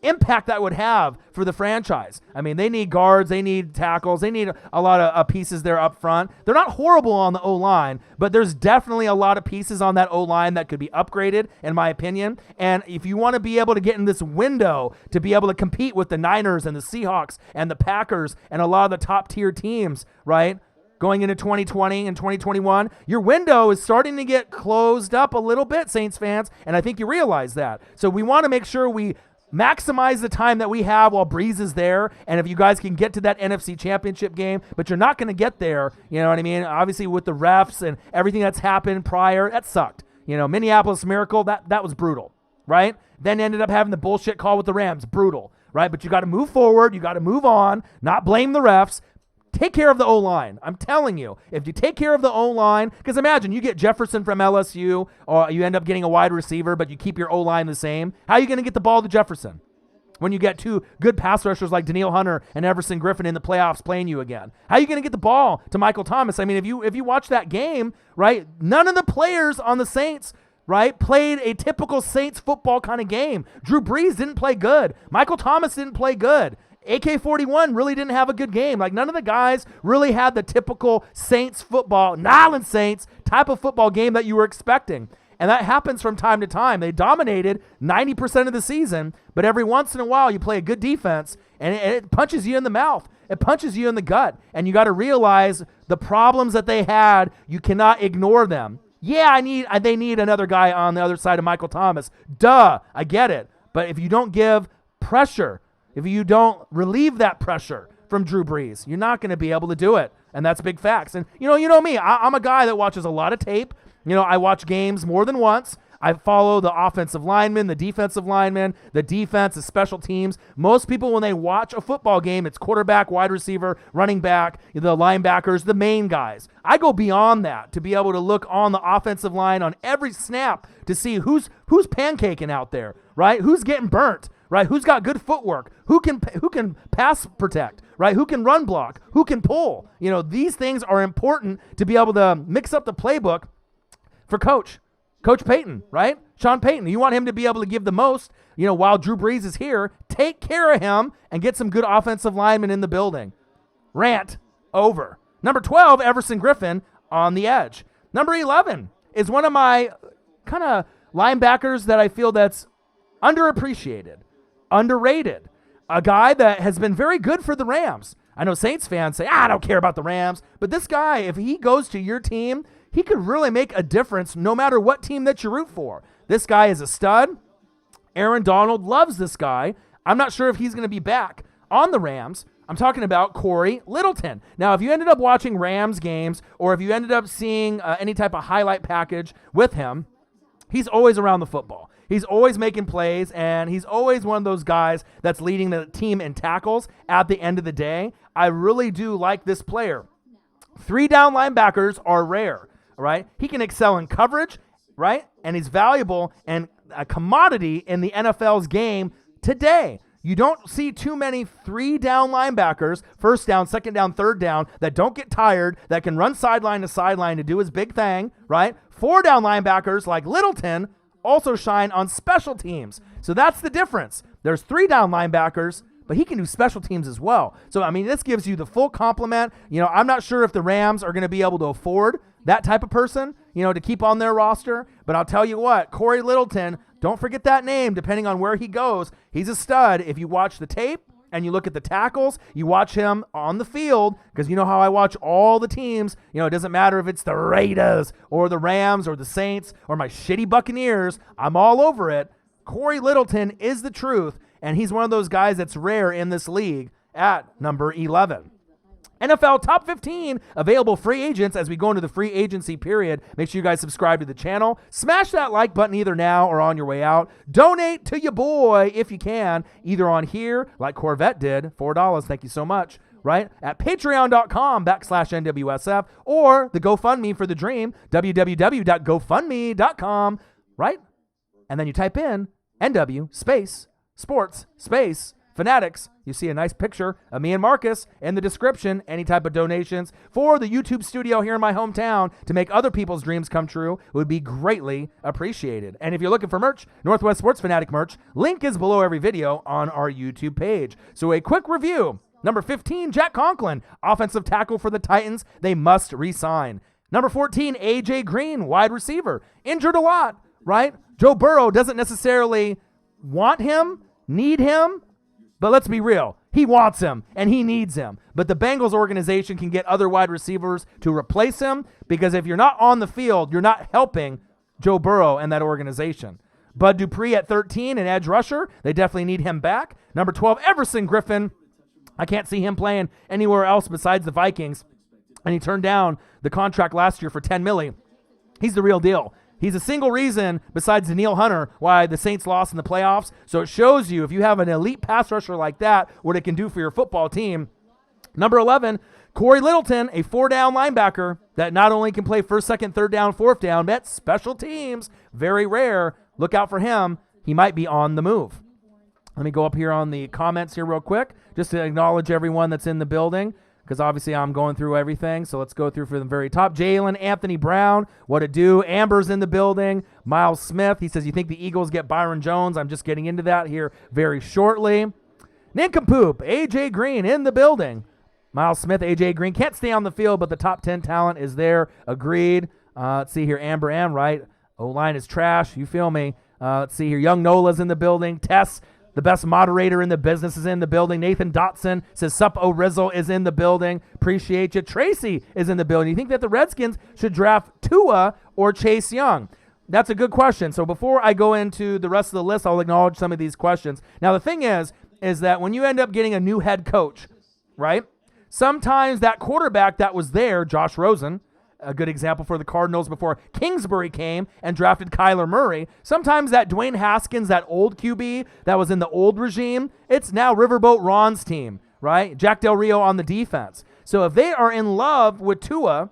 impact that would have for the franchise. I mean, they need guards, they need tackles, they need a lot of pieces there up front. They're not horrible on the O-line, but there's definitely a lot of pieces on that O-line that could be upgraded, in my opinion. And if you want to be able to get in this window to be able to compete with the Niners and the Seahawks and the Packers and a lot of the top-tier teams, right, going into 2020 and 2021, your window is starting to get closed up a little bit, Saints fans, and I think you realize that. So we want to make sure we maximize the time that we have while Breeze is there, and if you guys can get to that NFC Championship game, but you're not going to get there, you know what I mean? Obviously with the refs and everything that's happened prior, that sucked. You know, Minneapolis Miracle, that was brutal, right? Then ended up having the bullshit call with the Rams, brutal, right? But you got to move forward, you got to move on, not blame the refs. Take care of the O-line. I'm telling you, if you take care of the O-line, because imagine you get Jefferson from LSU, or you end up getting a wide receiver, but you keep your O-line the same. How are you going to get the ball to Jefferson when you get two good pass rushers like Danielle Hunter and Everson Griffin in the playoffs playing you again? How are you going to get the ball to Michael Thomas? I mean, if you watch that game, right, none of the players on the Saints, right, played a typical Saints football kind of game. Drew Brees didn't play good. Michael Thomas didn't play good. AK-41 really didn't have a good game. Like, none of the guys really had the typical Saints football, Nyland Saints type of football game that you were expecting. And that happens from time to time. They dominated 90% of the season, but every once in a while you play a good defense and it punches you in the mouth. It punches you in the gut. And you got to realize the problems that they had, you cannot ignore them. Yeah, they need another guy on the other side of Michael Thomas. Duh, I get it. But if you don't give pressure, if you don't relieve that pressure from Drew Brees, you're not going to be able to do it. And that's big facts. And you know me, I'm a guy that watches a lot of tape. You know, I watch games more than once. I follow the offensive linemen, the defensive linemen, the defense, the special teams. Most people, when they watch a football game, it's quarterback, wide receiver, running back, the linebackers, the main guys. I go beyond that to be able to look on the offensive line on every snap to see who's pancaking out there, right? Who's getting burnt, right? Who's got good footwork? Who can pass protect, right? Who can run block? Who can pull? You know, these things are important to be able to mix up the playbook for Coach Payton, right? Sean Payton. You want him to be able to give the most, you know, while Drew Brees is here. Take care of him and get some good offensive linemen in the building. Rant over. Number 12, Everson Griffin on the edge. Number 11 is one of my kind of linebackers that I feel that's underappreciated, underrated. A guy that has been very good for the Rams. I know Saints fans say, I don't care about the Rams. But this guy, if he goes to your team, he could really make a difference no matter what team that you root for. This guy is a stud. Aaron Donald loves this guy. I'm not sure if he's going to be back on the Rams. I'm talking about Corey Littleton. Now, if you ended up watching Rams games or if you ended up seeing any type of highlight package with him, he's always around the football. He's always making plays, and he's always one of those guys that's leading the team in tackles at the end of the day. I really do like this player. 3 down linebackers are rare. Right? He can excel in coverage, right? And he's valuable and a commodity in the NFL's game today. You don't see too many 3 down linebackers, first down, second down, third down, that don't get tired, that can run sideline to sideline to do his big thing, right? 4 down linebackers like Littleton also shine on special teams. So that's the difference. There's 3 down linebackers, but he can do special teams as well. So, I mean, this gives you the full complement. You know, I'm not sure if the Rams are going to be able to afford that type of person, you know, to keep on their roster. But I'll tell you what, Corey Littleton, don't forget that name depending on where he goes. He's a stud. If you watch the tape and you look at the tackles, you watch him on the field, because you know how I watch all the teams. You know, it doesn't matter if it's the Raiders or the Rams or the Saints or my shitty Buccaneers. I'm all over it. Corey Littleton is the truth, and he's one of those guys that's rare in this league at number 11. NFL Top 15 available free agents as we go into the free agency period. Make sure you guys subscribe to the channel. Smash that like button either now or on your way out. Donate to your boy if you can, either on here, like Corvette did, $4. Thank you so much. Right? At patreon.com/NWSF or the GoFundMe for the dream, www.gofundme.com. Right? And then you type in NW space sports space Fanatics. You see a nice picture of me and Marcus in the description. Any type of donations for the YouTube studio here in my hometown to make other people's dreams come true would be greatly appreciated. And if you're looking for merch, Northwest Sports Fanatic merch, link is below every video on our YouTube page. So a quick review. Number 15, Jack Conklin, offensive tackle for the Titans. They must re-sign. Number 14, A.J. Green, wide receiver. Injured a lot, right? Joe Burrow doesn't necessarily want him, need him, but let's be real. He wants him, and he needs him. But the Bengals organization can get other wide receivers to replace him, because if you're not on the field, you're not helping Joe Burrow and that organization. Bud Dupree at 13, an edge rusher. They definitely need him back. Number 12, Everson Griffin. I can't see him playing anywhere else besides the Vikings. And he turned down the contract last year for $10 million. He's the real deal. He's a single reason, besides Danielle Hunter, why the Saints lost in the playoffs. So it shows you, if you have an elite pass rusher like that, what it can do for your football team. Number 11, Corey Littleton, a 4-down linebacker that not only can play first, second, third down, fourth down, but special teams, very rare. Look out for him. He might be on the move. Let me go up here on the comments here real quick, just to acknowledge everyone that's in the building, because obviously I'm going through everything. So let's go through from the very top. Jalen Anthony Brown, what a do. Amber's in the building. Miles Smith, he says, you think the Eagles get Byron Jones? I'm just getting into that here very shortly. Nincompoop, A.J. Green in the building. Miles Smith, A.J. Green, can't stay on the field, but the top 10 talent is there. Agreed. Let's see here. Amber M, right? O-line is trash. You feel me? Let's see here. Young Nola's in the building. Tess, the best moderator in the business, is in the building. Nathan Dotson says, Sup O'Rizzle is in the building. Appreciate you. Tracy is in the building. You think that the Redskins should draft Tua or Chase Young? That's a good question. So before I go into the rest of the list, I'll acknowledge some of these questions. Now, the thing is that when you end up getting a new head coach, right, sometimes that quarterback that was there, Josh Rosen, a good example for the Cardinals before Kingsbury came and drafted Kyler Murray. Sometimes that Dwayne Haskins, that old QB that was in the old regime, it's now Riverboat Ron's team, right? Jack Del Rio on the defense. So if they are in love with Tua,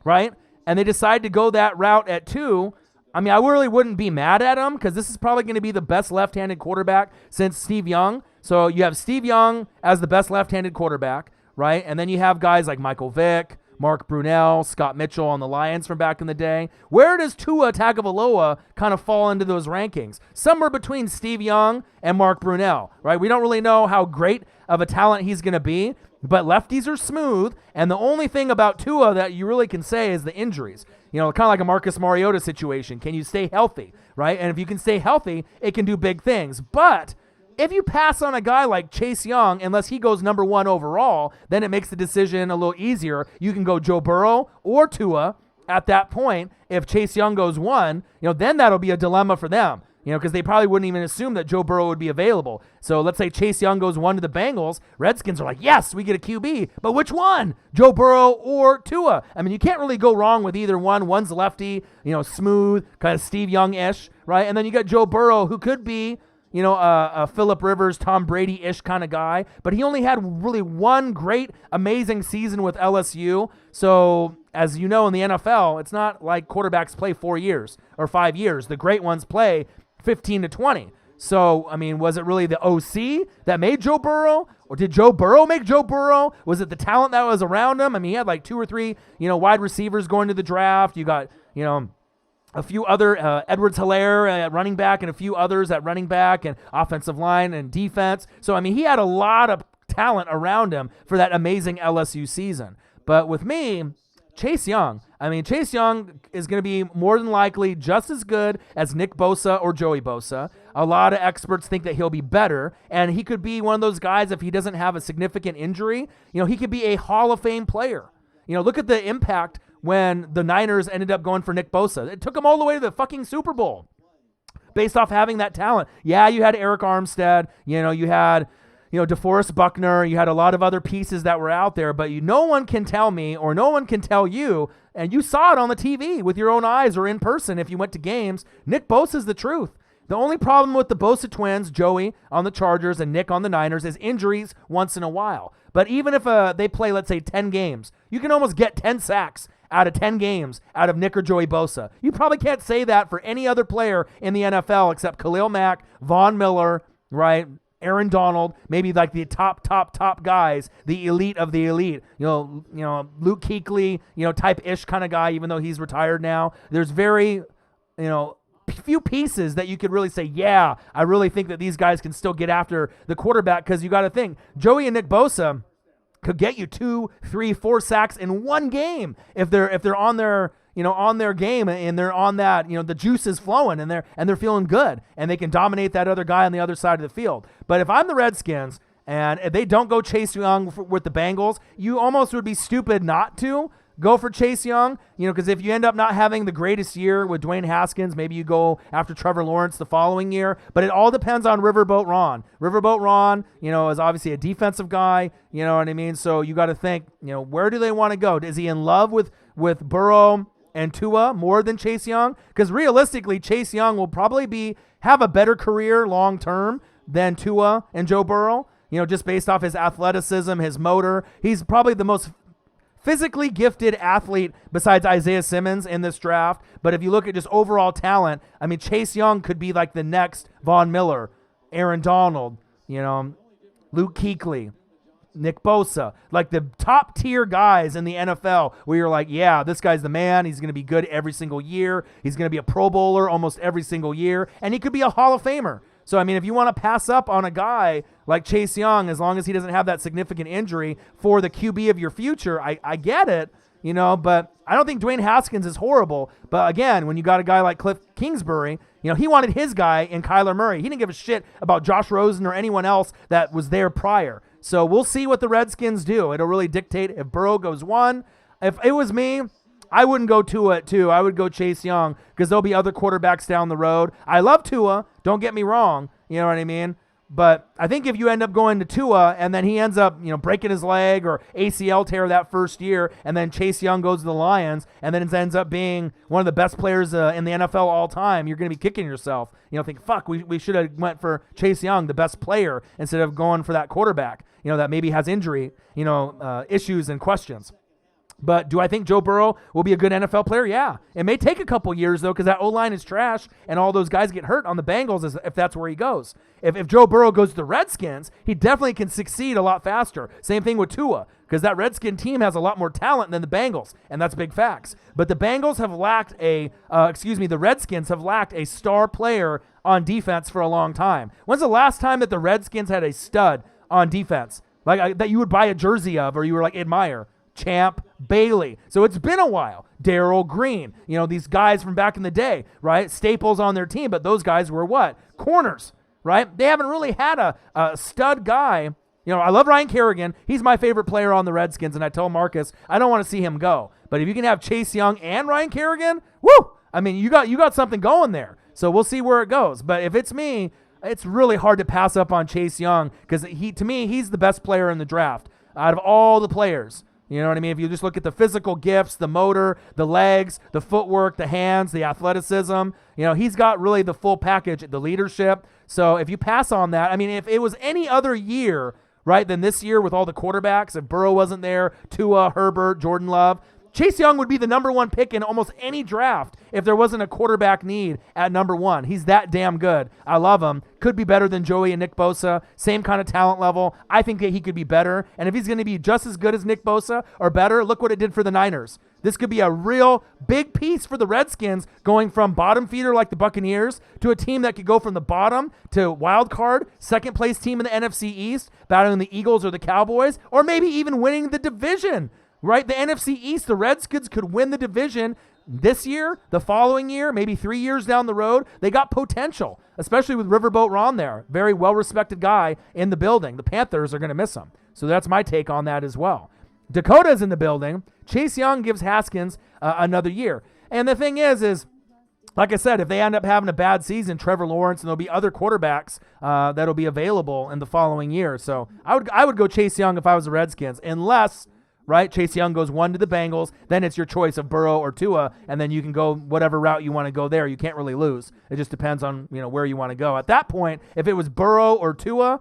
right, and they decide to go that route at 2, I mean, I really wouldn't be mad at him, because this is probably going to be the best left-handed quarterback since Steve Young. So you have Steve Young as the best left-handed quarterback, right? And then you have guys like Michael Vick, Mark Brunell, Scott Mitchell on the Lions from back in the day. Where does Tua Tagovailoa kind of fall into those rankings? Somewhere between Steve Young and Mark Brunell, right? We don't really know how great of a talent he's going to be, but lefties are smooth, and the only thing about Tua that you really can say is the injuries. You know, kind of like a Marcus Mariota situation. Can you stay healthy, right? And if you can stay healthy, it can do big things. But if you pass on a guy like Chase Young, unless he goes number 1 overall, then it makes the decision a little easier. You can go Joe Burrow or Tua at that point. If Chase Young goes 1, then that'll be a dilemma for them, because they probably wouldn't even assume that Joe Burrow would be available. So let's say Chase Young goes 1 to the Bengals. Redskins are like, yes, we get a QB, but which one? Joe Burrow or Tua? I mean, you can't really go wrong with either one. One's lefty, smooth, kind of Steve Young-ish, right? And then you got Joe Burrow, who could be a Phillip Rivers, Tom Brady-ish kind of guy, but he only had really one great, amazing season with LSU. So, as you know, in the NFL, it's not like quarterbacks play 4 years or 5 years. The great ones play 15 to 20. So, I mean, was it really the OC that made Joe Burrow? Or did Joe Burrow make Joe Burrow? Was it the talent that was around him? I mean, he had like 2 or 3, wide receivers going to the draft. You got, a few other, Edwards-Helaire at running back, and a few others at running back and offensive line and defense. So, I mean, he had a lot of talent around him for that amazing LSU season. But with me, Chase Young is going to be more than likely just as good as Nick Bosa or Joey Bosa. A lot of experts think that he'll be better, and he could be one of those guys, if he doesn't have a significant injury, he could be a Hall of Fame player. Look at the impact when the Niners ended up going for Nick Bosa. It took them all the way to the fucking Super Bowl based off having that talent. Yeah, you had Eric Armstead, you had, DeForest Buckner, you had a lot of other pieces that were out there, but no one can tell me, or no one can tell you, and you saw it on the TV with your own eyes or in person if you went to games, Nick Bosa's the truth. The only problem with the Bosa twins, Joey on the Chargers and Nick on the Niners, is injuries once in a while. But even if they play, let's say, 10 games, you can almost get 10 sacks out of 10 games out of Nick or Joey Bosa. You probably can't say that for any other player in the NFL except Khalil Mack, Von Miller, right, Aaron Donald, maybe like the top guys, the elite of the elite. Luke Kuechly, type-ish kind of guy, even though he's retired now. There's very, few pieces that you could really say, yeah, I really think that these guys can still get after the quarterback, because you got to think, Joey and Nick Bosa could get you 2, 3, 4 sacks in one game if they're on their on their game and they're on that, the juice is flowing and they're feeling good and they can dominate that other guy on the other side of the field. But if I'm the Redskins and if they don't go Chase Young with the Bengals, you almost would be stupid not to go for Chase Young, because if you end up not having the greatest year with Dwayne Haskins, maybe you go after Trevor Lawrence the following year. But it all depends on Riverboat Ron. Riverboat Ron, is obviously a defensive guy, you know what I mean? So you got to think, where do they want to go? Is he in love with Burrow and Tua more than Chase Young? Because realistically, Chase Young will probably have a better career long term than Tua and Joe Burrow, just based off his athleticism, his motor. He's probably the most physically gifted athlete besides Isaiah Simmons in this draft. But if you look at just overall talent, I mean, Chase Young could be like the next Von Miller, Aaron Donald, Luke Kuechly, Nick Bosa, like the top tier guys in the NFL where you're like, yeah, this guy's the man. He's going to be good every single year. He's going to be a Pro Bowler almost every single year. And he could be a Hall of Famer. So, I mean, if you want to pass up on a guy like Chase Young, as long as he doesn't have that significant injury for the QB of your future, I get it, but I don't think Dwayne Haskins is horrible. But again, when you got a guy like Cliff Kingsbury, he wanted his guy in Kyler Murray. He didn't give a shit about Josh Rosen or anyone else that was there prior. So we'll see what the Redskins do. It'll really dictate if Burrow goes 1. If it was me, I wouldn't go Tua at 2. I would go Chase Young because there'll be other quarterbacks down the road. I love Tua. Don't get me wrong. You know what I mean? But I think if you end up going to Tua and then he ends up, breaking his leg or ACL tear that first year, and then Chase Young goes to the Lions and then it ends up being one of the best players in the NFL all time, you're going to be kicking yourself. Think, fuck, we should have went for Chase Young, the best player, instead of going for that quarterback, that maybe has injury, issues and questions. But do I think Joe Burrow will be a good NFL player? Yeah. It may take a couple years, though, because that O-line is trash and all those guys get hurt on the Bengals if that's where he goes. If Joe Burrow goes to the Redskins, he definitely can succeed a lot faster. Same thing with Tua, because that Redskin team has a lot more talent than the Bengals, and that's big facts. But the Bengals have lacked the Redskins have lacked a star player on defense for a long time. When's the last time that the Redskins had a stud on defense, that you would buy a jersey of or you were like admire? Champ Bailey. So it's been a while. Darryl Green, these guys from back in the day, right? Staples on their team, but those guys were what? Corners, right? They haven't really had a stud guy. I love Ryan Kerrigan. He's my favorite player on the Redskins, and I tell Marcus, I don't want to see him go. But if you can have Chase Young and Ryan Kerrigan, woo! I mean, you got something going there. So we'll see where it goes. But if it's me, it's really hard to pass up on Chase Young because to me, he's the best player in the draft out of all the players. You know what I mean? If you just look at the physical gifts, the motor, the legs, the footwork, the hands, the athleticism, he's got really the full package, the leadership. So if you pass on that, I mean, if it was any other year, right, than this year with all the quarterbacks, if Burrow wasn't there, Tua, Herbert, Jordan Love, Chase Young would be the number 1 pick in almost any draft if there wasn't a quarterback need at number 1. He's that damn good. I love him. Could be better than Joey and Nick Bosa. Same kind of talent level. I think that he could be better. And if he's going to be just as good as Nick Bosa or better, look what it did for the Niners. This could be a real big piece for the Redskins going from bottom feeder like the Buccaneers to a team that could go from the bottom to wild card, second place team in the NFC East, battling the Eagles or the Cowboys, or maybe even winning the division. Right? The NFC East, the Redskins could win the division this year, the following year, maybe 3 years down the road. They got potential, especially with Riverboat Ron there. Very well-respected guy in the building. The Panthers are going to miss him. So that's my take on that as well. Dakota's in the building. Chase Young gives Haskins another year. And the thing is, like I said, if they end up having a bad season, Trevor Lawrence, and there'll be other quarterbacks that'll be available in the following year. So I would go Chase Young if I was the Redskins, unless... right? Chase Young goes 1 to the Bengals. Then it's your choice of Burrow or Tua, and then you can go whatever route you want to go there. You can't really lose. It just depends on where you want to go. At that point, if it was Burrow or Tua,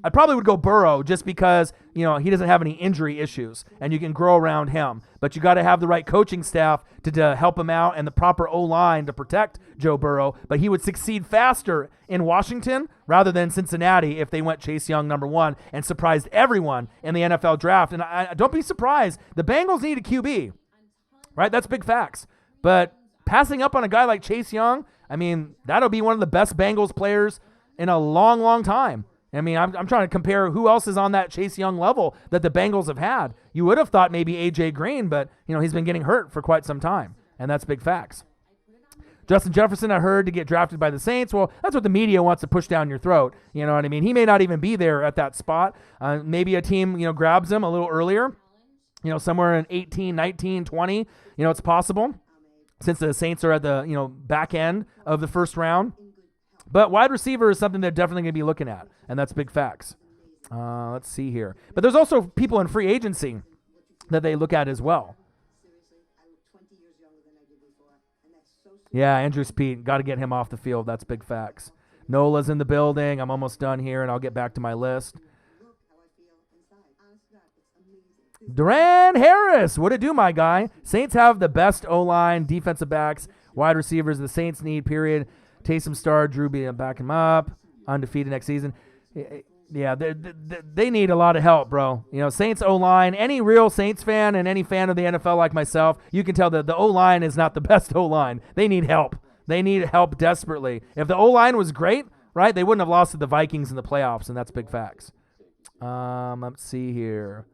I probably would go Burrow just because, he doesn't have any injury issues and you can grow around him. But you got to have the right coaching staff to help him out and the proper O-line to protect Joe Burrow. But he would succeed faster in Washington rather than Cincinnati if they went Chase Young number 1 and surprised everyone in the NFL draft. And I don't be surprised. The Bengals need a QB, right? That's big facts. But passing up on a guy like Chase Young, that'll be one of the best Bengals players in a long, long time. I'm trying to compare who else is on that Chase Young level that the Bengals have had. You would have thought maybe A.J. Green, but, he's been getting hurt for quite some time, and that's big facts. Justin Jefferson, I heard, to get drafted by the Saints. Well, that's what the media wants to push down your throat. You know what I mean? He may not even be there at that spot. Maybe a team, grabs him a little earlier, somewhere in 18, 19, 20. It's possible since the Saints are at the, back end of the first round. But wide receiver is something they're definitely going to be looking at, and that's big facts. Let's see here. But there's also people in free agency that they look at as well. Yeah, Andrew Speed, got to get him off the field. That's big facts. Nola's in the building. I'm almost done here, and I'll get back to my list. Duran Harris, what it do, my guy? Saints have the best O-line, defensive backs, wide receivers the Saints need, period. Taysom Star, Drew being back him up, undefeated next season. Yeah, they need a lot of help, bro. Saints O-line, any real Saints fan and any fan of the NFL like myself, you can tell that the O-line is not the best O-line. They need help. They need help desperately. If the O-line was great, right, they wouldn't have lost to the Vikings in the playoffs, and that's big facts. Let's see here.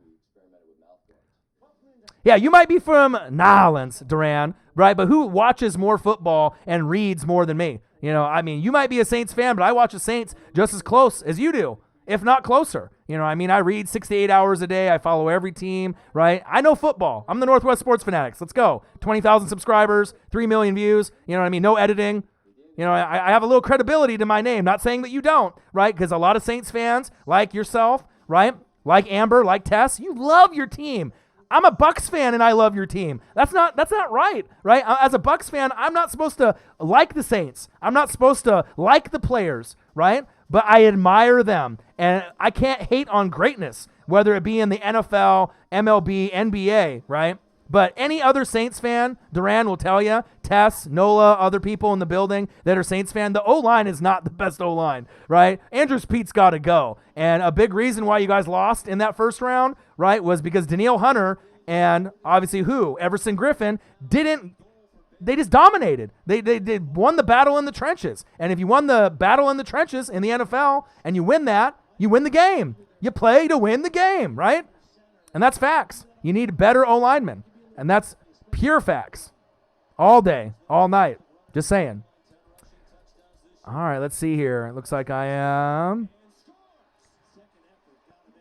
Yeah, you might be from Nolens, Duran, right? But who watches more football and reads more than me? You might be a Saints fan, but I watch the Saints just as close as you do, if not closer. I read 6 to 8 hours a day. I follow every team, right? I know football. I'm the Northwest Sports Fanatics. Let's go. 20,000 subscribers, 3 million views. No editing. I have a little credibility to my name. Not saying that you don't, right? Because a lot of Saints fans, like yourself, right? Like Amber, like Tess, you love your team. I'm a Bucs fan and I love your team. That's not right? As a Bucs fan, I'm not supposed to like the Saints. I'm not supposed to like the players, right? But I admire them, and I can't hate on greatness, whether it be in the NFL, MLB, NBA, right? But any other Saints fan, Duran will tell you, Tess, Nola, other people in the building that are Saints fan, the O-line is not the best O-line, right? Andrew Speed's got to go. And a big reason why you guys lost in that first round, right, was because Danielle Hunter and obviously Everson Griffin they just dominated. They won the battle in the trenches. And if you won the battle in the trenches in the NFL and you win that, you win the game. You play to win the game, right? And that's facts. You need better O-linemen. And that's pure facts. All day, all night. Just saying. All right, let's see here. It looks like I am.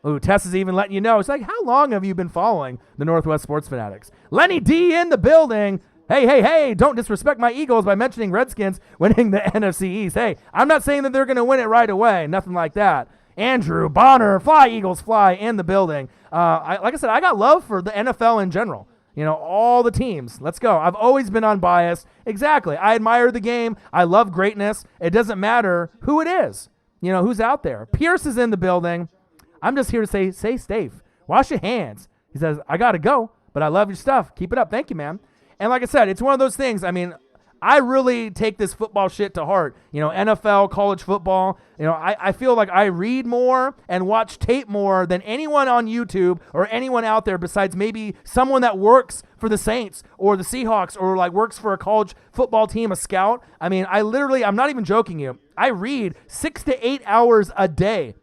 Ooh, Tess is even letting you know. It's like, how long have you been following the Northwest Sports Fanatics? Lenny D in the building. Hey, don't disrespect my Eagles by mentioning Redskins winning the NFC East. Hey, I'm not saying that they're going to win it right away. Nothing like that. Andrew Bonner, fly Eagles, fly in the building. Like I said, I got love for the NFL in general. All the teams. Let's go. I've always been unbiased. Exactly. I admire the game. I love greatness. It doesn't matter who it is. Who's out there. Pierce is in the building. I'm just here to say safe. Wash your hands. He says, I got to go, but I love your stuff. Keep it up. Thank you, man. And like I said, it's one of those things. I really take this football shit to heart. NFL, college football. I feel like I read more and watch tape more than anyone on YouTube or anyone out there besides maybe someone that works for the Saints or the Seahawks or like works for a college football team, a scout. I'm not even joking you. I read 6 to 8 hours a day.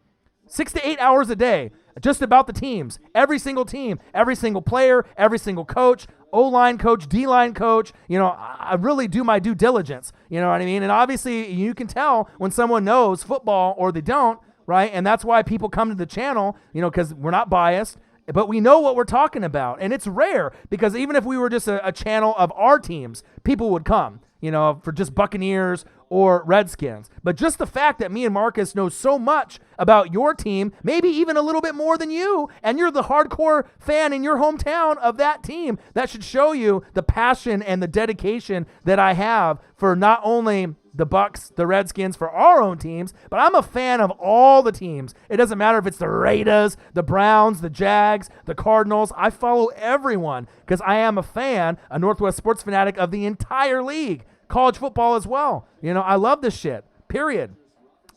6 to 8 hours a day just about the teams. Every single team, every single player, every single coach, O-line coach, D-line coach. I really do my due diligence. You know what I mean? And obviously you can tell when someone knows football or they don't, right? And that's why people come to the channel, because we're not biased, but we know what we're talking about. And it's rare because even if we were just a channel of our teams, people would come, for just Buccaneers or Redskins. But just the fact that me and Marcus know so much about your team, maybe even a little bit more than you, and you're the hardcore fan in your hometown of that team, that should show you the passion and the dedication that I have for not only the Bucks, the Redskins for our own teams, but I'm a fan of all the teams. It doesn't matter if it's the Raiders, the Browns, the Jags, the Cardinals. I follow everyone because I am a fan, a Northwest sports fanatic of the entire league, college football as well. I love this shit, period.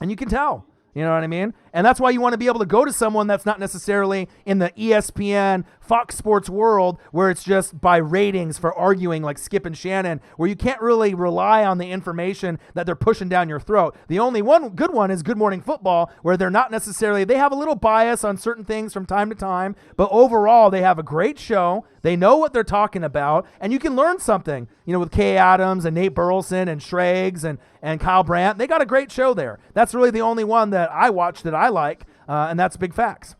And you can tell. You know what I mean? And that's why you want to be able to go to someone that's not necessarily in the ESPN, Fox Sports world where it's just by ratings for arguing like Skip and Shannon, where you can't really rely on the information that they're pushing down your throat. The only one good one is Good Morning Football, where they're not necessarily, they have a little bias on certain things from time to time, but overall they have a great show. They know what they're talking about, and you can learn something, with Kay Adams and Nate Burleson and Schrags and Kyle Brandt. They got a great show there. That's really the only one that I watch that I like, and that's Big Facts.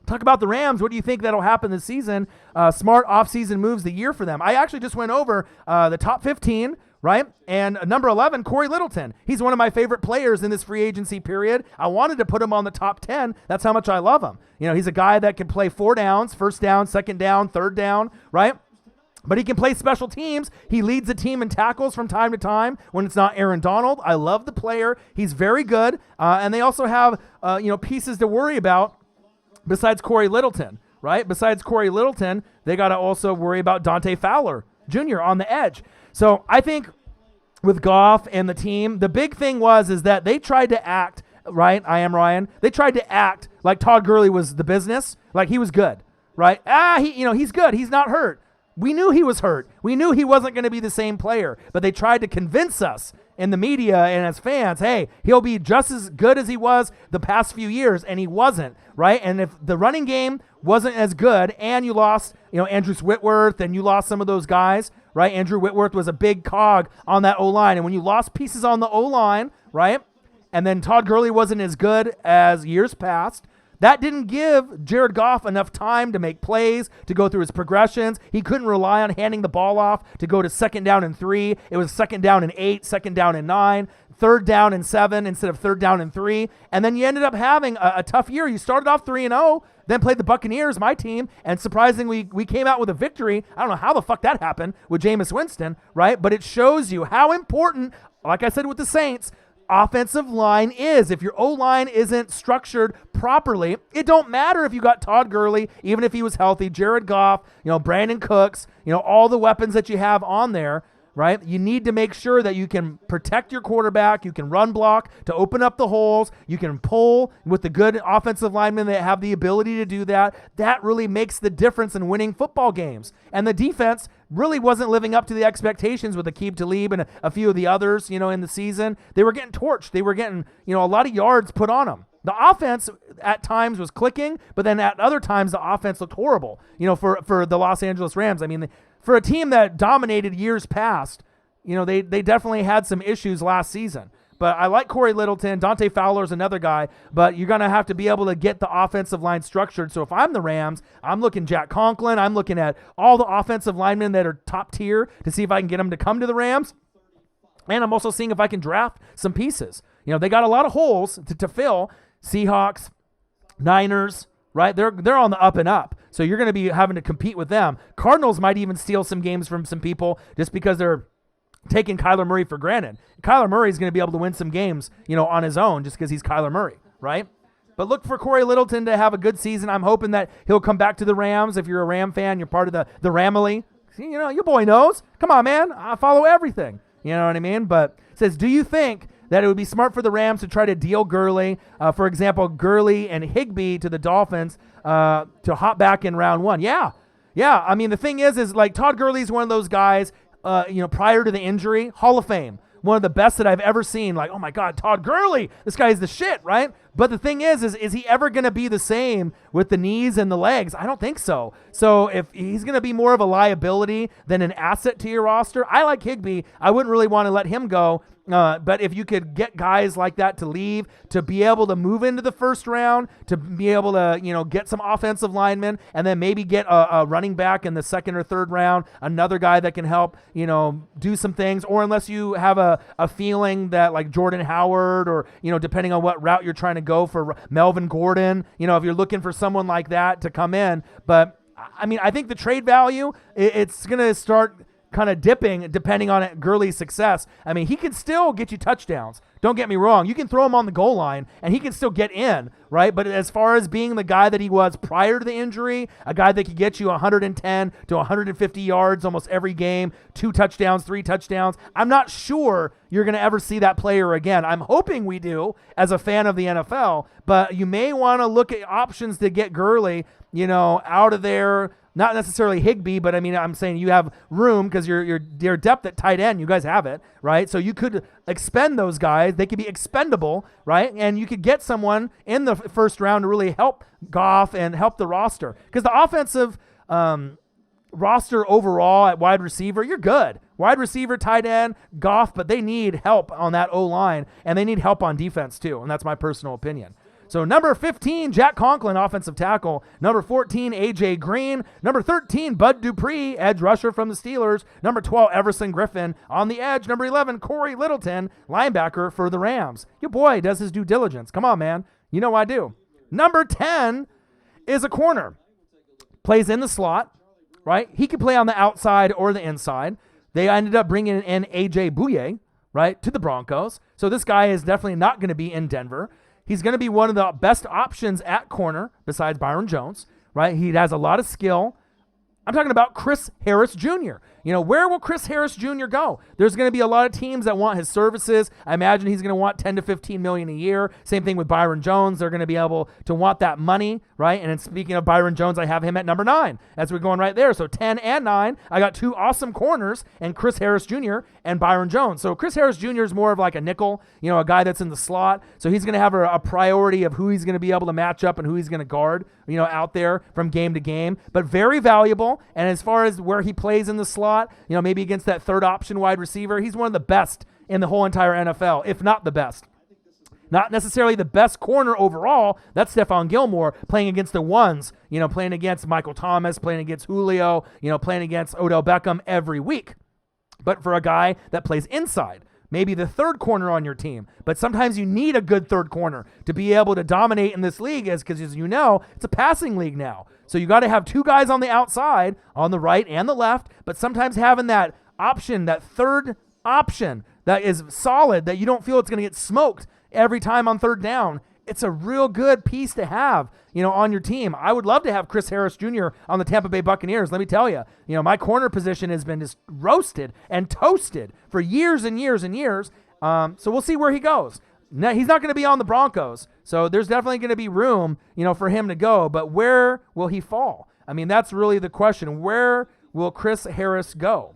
Talk about the Rams. What do you think that'll happen this season? Smart offseason moves the year for them. I actually just went over the top 15, right? And number 11, Corey Littleton. He's one of my favorite players in this free agency period. I wanted to put him on the top 10. That's how much I love him. He's a guy that can play 4 downs, first down, second down, third down, right? But he can play special teams. He leads the team in tackles from time to time when it's not Aaron Donald. I love the player. He's very good. And they also have, pieces to worry about besides Corey Littleton, right? Besides Corey Littleton, they got to also worry about Dante Fowler Jr. on the edge. So I think with Goff and the team, the big thing is that they tried to act, right? I am Ryan. They tried to act like Todd Gurley was the business, like he was good, right? He's good. He's not hurt. We knew he was hurt. We knew he wasn't going to be the same player, but they tried to convince us in the media and as fans, hey, he'll be just as good as he was the past few years, and he wasn't, right? And if the running game wasn't as good and you lost, Andrew Whitworth and you lost some of those guys, right? Andrew Whitworth was a big cog on that O-line, and when you lost pieces on the O-line, right, and then Todd Gurley wasn't as good as years past, that didn't give Jared Goff enough time to make plays, to go through his progressions. He couldn't rely on handing the ball off to go to second down and 3. It was second down and 8, second down and 9, third down and 7 instead of third down and 3. And then you ended up having a tough year. You started off 3-0, then played the Buccaneers, my team, and surprisingly, we came out with a victory. I don't know how the fuck that happened with Jameis Winston, right? But it shows you how important, like I said with the Saints, offensive line is. If your O-line isn't structured properly, it don't matter if you got Todd Gurley, even if he was healthy, Jared Goff, Brandon Cooks, all the weapons that you have on there, right? You need to make sure that you can protect your quarterback, you can run block to open up the holes, you can pull with the good offensive linemen that have the ability to do that. That really makes the difference in winning football games. And the defense really wasn't living up to the expectations with Aqib Talib and a few of the others, in the season. They were getting torched. They were getting, a lot of yards put on them. The offense at times was clicking, but then at other times the offense looked horrible, for the Los Angeles Rams. I mean, for a team that dominated years past, they definitely had some issues last season. But I like Corey Littleton. Dante Fowler is another guy, but you're going to have to be able to get the offensive line structured. So if I'm the Rams, I'm looking Jack Conklin. I'm looking at all the offensive linemen that are top tier to see if I can get them to come to the Rams. And I'm also seeing if I can draft some pieces. They got a lot of holes to fill. Seahawks, Niners, right? They're on the up and up. So you're going to be having to compete with them. Cardinals might even steal some games from some people just because they're taking Kyler Murray for granted. Kyler Murray is going to be able to win some games, on his own just because he's Kyler Murray, right? But look for Corey Littleton to have a good season. I'm hoping that he'll come back to the Rams. If you're a Ram fan, you're part of the Ramily. See, your boy knows. Come on, man. I follow everything. You know what I mean? But it says, do you think that it would be smart for the Rams to try to deal Gurley, for example, Gurley and Higbee to the Dolphins to hop back in round 1? Yeah. I mean, the thing is like Todd Gurley's one of those guys, prior to the injury, Hall of Fame. One of the best that I've ever seen. Like, oh my God, Todd Gurley, this guy is the shit, right? But the thing is he ever going to be the same with the knees and the legs? I don't think so. So if he's going to be more of a liability than an asset to your roster, I like Higbee. I wouldn't really want to let him go. But if you could get guys like that to leave, to be able to move into the first round, to be able to, get some offensive linemen, and then maybe get a running back in the second or third round, another guy that can help, do some things, or unless you have a feeling that like Jordan Howard or, depending on what route you're trying to go for Melvin Gordon, if you're looking for someone like that to come in. But I mean, I think the trade value, it's going to start kind of dipping depending on Gurley's success. I mean, he can still get you touchdowns. Don't get me wrong. You can throw him on the goal line, and he can still get in, right? But as far as being the guy that he was prior to the injury, a guy that could get you 110 to 150 yards almost every game, 2 touchdowns, 3 touchdowns, I'm not sure you're going to ever see that player again. I'm hoping we do as a fan of the NFL, but you may want to look at options to get Gurley, out of there. Not necessarily Higbee, but I mean, I'm saying you have room because your depth at tight end, you guys have it, right? So you could expend those guys. They could be expendable, right? And you could get someone in the first round to really help Goff and help the roster. Because the offensive roster overall at wide receiver, you're good. Wide receiver, tight end, Goff, but they need help on that O-line, and they need help on defense too, and that's my personal opinion. So number 15, Jack Conklin, offensive tackle. Number 14, A.J. Green. Number 13, Bud Dupree, edge rusher from the Steelers. Number 12, Everson Griffin on the edge. Number 11, Corey Littleton, linebacker for the Rams. Your boy does his due diligence. Come on, man. You know I do. Number 10 is a corner. Plays in the slot, right? He can play on the outside or the inside. They ended up bringing in A.J. Bouye, right, to the Broncos. So this guy is definitely not going to be in Denver. He's going to be one of the best options at corner besides Byron Jones, right? He has a lot of skill. I'm talking about Chris Harris Jr. Where will Chris Harris Jr. go? There's going to be a lot of teams that want his services. I imagine he's going to want 10 to 15 million a year. Same thing with Byron Jones. They're going to be able to want that money, right? And then speaking of Byron Jones, I have him at number 9 as we're going right there. So 10 and 9, I got 2 awesome corners and Chris Harris Jr. and Byron Jones. So Chris Harris Jr. is more of like a nickel, a guy that's in the slot. So he's going to have a priority of who he's going to be able to match up and who he's going to guard, out there from game to game, but very valuable. And as far as where he plays in the slot, maybe against that third option wide receiver, he's one of the best in the whole entire NFL, if not the best. Not necessarily the best corner overall. That's Stephon Gilmore playing against the ones, playing against Michael Thomas, playing against Julio, playing against Odell Beckham every week. But for a guy that plays inside, maybe the third corner on your team. But sometimes you need a good third corner to be able to dominate in this league, because as you know, it's a passing league now. So you got to have 2 guys on the outside, on the right and the left, but sometimes having that option, that third option that is solid, that you don't feel it's going to get smoked every time on third down, it's a real good piece to have, on your team. I would love to have Chris Harris Jr. on the Tampa Bay Buccaneers. Let me tell you, my corner position has been just roasted and toasted for years and years and years. So we'll see where he goes. Now, he's not going to be on the Broncos, so there's definitely going to be room, for him to go. But where will he fall? I mean, that's really the question. Where will Chris Harris go?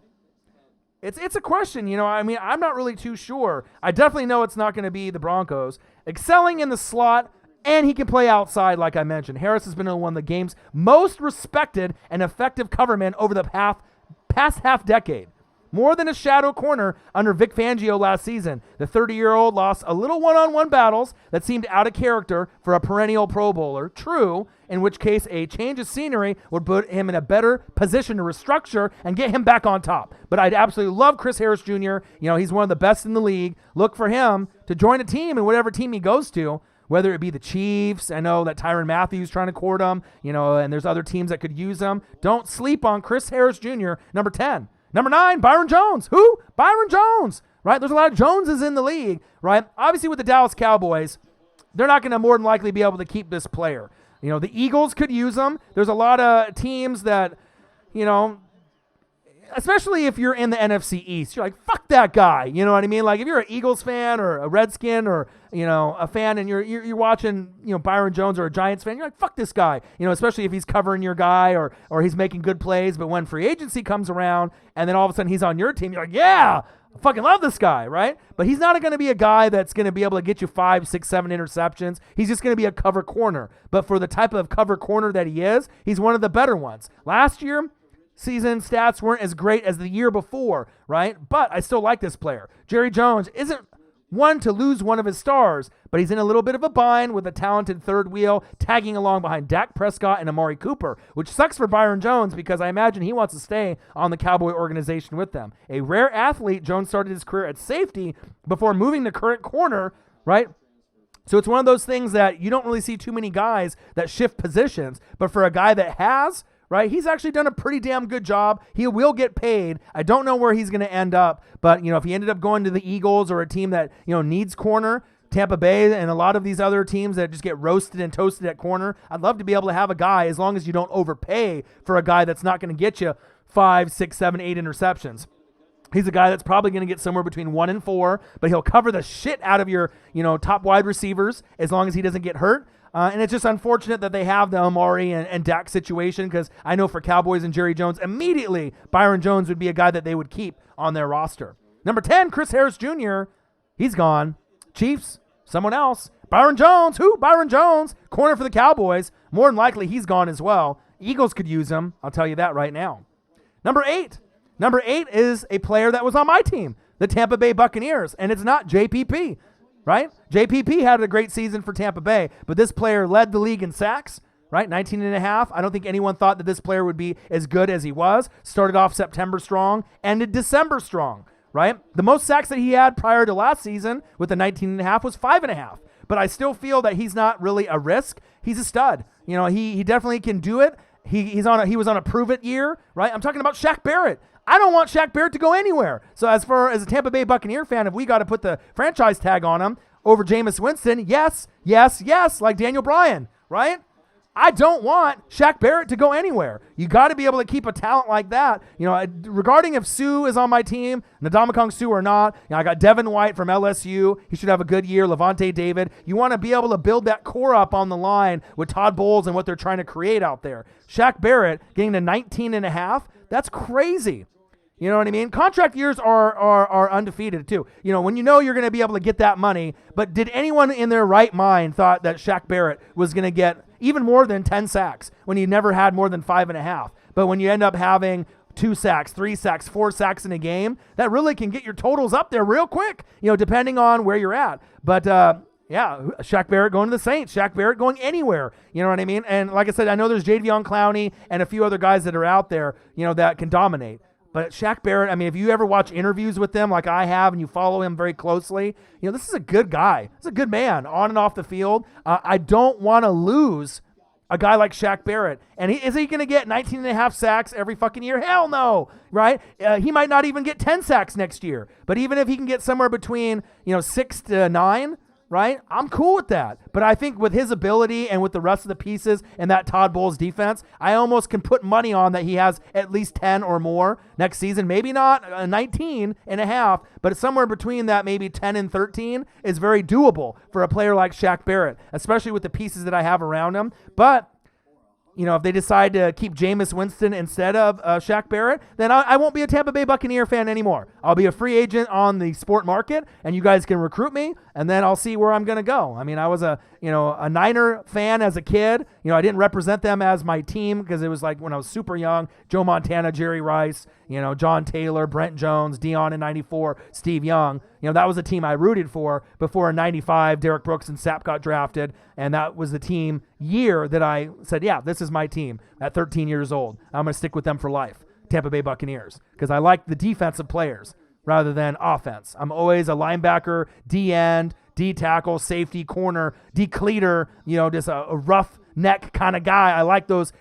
It's a question, I'm not really too sure. I definitely know it's not going to be the Broncos. Excelling in the slot, and he can play outside, like I mentioned. Harris has been one of the game's most respected and effective covermen over the past half decade. More than a shadow corner under Vic Fangio last season, the 30-year-old lost a little one-on-one battles that seemed out of character for a perennial Pro Bowler. True, in which case a change of scenery would put him in a better position to restructure and get him back on top. But I'd absolutely love Chris Harris Jr. He's one of the best in the league. Look for him to join a team, and whatever team he goes to, whether it be the Chiefs. I know that Tyrann Mathieu trying to court him, and there's other teams that could use him. Don't sleep on Chris Harris Jr., number 10. Number 9, Byron Jones. Who? Byron Jones, right? There's a lot of Joneses in the league, right? Obviously, with the Dallas Cowboys, they're not going to more than likely be able to keep this player. The Eagles could use him. There's a lot of teams that, especially if you're in the NFC East, you're like, fuck that guy. You know what I mean? Like if you're an Eagles fan or a Redskin or, a fan and you're watching, Byron Jones or a Giants fan, you're like, fuck this guy. Especially if he's covering your guy or he's making good plays. But when free agency comes around and then all of a sudden he's on your team, you're like, yeah, I fucking love this guy, right? But he's not going to be a guy that's going to be able to get you 5, 6, 7 interceptions. He's just going to be a cover corner. But for the type of cover corner that he is, he's one of the better ones. Last year, season stats weren't as great as the year before, right? But I still like this player. Jerry Jones isn't one to lose one of his stars, but he's in a little bit of a bind with a talented third wheel tagging along behind Dak Prescott and Amari Cooper, which sucks for Byron Jones because I imagine he wants to stay on the Cowboy organization with them. A rare athlete, Jones started his career at safety before moving to current corner, right? So it's one of those things that you don't really see too many guys that shift positions, but for a guy that has, right? He's actually done a pretty damn good job. He will get paid. I don't know where he's going to end up, but, if he ended up going to the Eagles or a team that, needs corner, Tampa Bay and a lot of these other teams that just get roasted and toasted at corner, I'd love to be able to have a guy, as long as you don't overpay for a guy that's not going to get you 5, 6, 7, 8 interceptions. He's a guy that's probably going to get somewhere between 1 and 4, but he'll cover the shit out of your, top wide receivers as long as he doesn't get hurt. And it's just unfortunate that they have the Amari and Dak situation, because I know for Cowboys and Jerry Jones, immediately Byron Jones would be a guy that they would keep on their roster. Number 10, Chris Harris Jr., he's gone. Chiefs, someone else. Byron Jones, who? Byron Jones, corner for the Cowboys. More than likely, he's gone as well. Eagles could use him. I'll tell you that right now. Number 8 is a player that was on my team, the Tampa Bay Buccaneers, and it's not JPP. Right? JPP had a great season for Tampa Bay, but this player led the league in sacks, right? 19 and a half. I don't think anyone thought that this player would be as good as he was. Started off September strong, ended December strong, right? The most sacks that he had prior to last season with the 19 and a half was 5.5. But I still feel that he's not really a risk. He's a stud. He definitely can do it. He was on a prove it year, right? I'm talking about Shaq Barrett. I don't want Shaq Barrett to go anywhere. So as far as a Tampa Bay Buccaneer fan, if we got to put the franchise tag on him over Jameis Winston, yes, like Daniel Bryan, right? I don't want Shaq Barrett to go anywhere. You got to be able to keep a talent like that. Regarding if Sue is on my team, Ndamukong Suh or not, I got Devin White from LSU. He should have a good year. Levante David. You want to be able to build that core up on the line with Todd Bowles and what they're trying to create out there. Shaq Barrett getting to 19 and a half, that's crazy. You know what I mean? Contract years are undefeated too. When you're going to be able to get that money, but did anyone in their right mind thought that Shaq Barrett was going to get even more than 10 sacks when he never had more than 5.5? But when you end up having 2 sacks, 3 sacks, 4 sacks in a game, that really can get your totals up there real quick, depending on where you're at. But, Shaq Barrett going to the Saints, Shaq Barrett going anywhere. You know what I mean? And like I said, I know there's Jadeveon Clowney and a few other guys that are out there, that can dominate. But Shaq Barrett, if you ever watch interviews with them like I have and you follow him very closely, this is a good guy. This is a good man on and off the field. I don't want to lose a guy like Shaq Barrett. And is he going to get 19 and a half sacks every fucking year? Hell no, right? He might not even get 10 sacks next year. But even if he can get somewhere between, 6 to 9, right? I'm cool with that. But I think with his ability and with the rest of the pieces and that Todd Bowles defense, I almost can put money on that he has at least 10 or more next season. Maybe not 19 and a half, but somewhere between that, maybe 10 and 13 is very doable for a player like Shaq Barrett, especially with the pieces that I have around him. But if they decide to keep Jameis Winston instead of Shaq Barrett, then I won't be a Tampa Bay Buccaneer fan anymore. I'll be a free agent on the sport market, and you guys can recruit me, and then I'll see where I'm going to go. I was a Niner fan as a kid. I didn't represent them as my team because it was like when I was super young, Joe Montana, Jerry Rice, John Taylor, Brent Jones, Dion in 94, Steve Young. That was the team I rooted for before in 95, Derek Brooks and Sapp got drafted, and that was the team year that I said, yeah, this is my team at 13 years old. I'm going to stick with them for life, Tampa Bay Buccaneers, because I like the defensive players rather than offense. I'm always a linebacker, D-end, D-tackle, safety, corner, D-cleater, just a rough neck kind of guy. I like those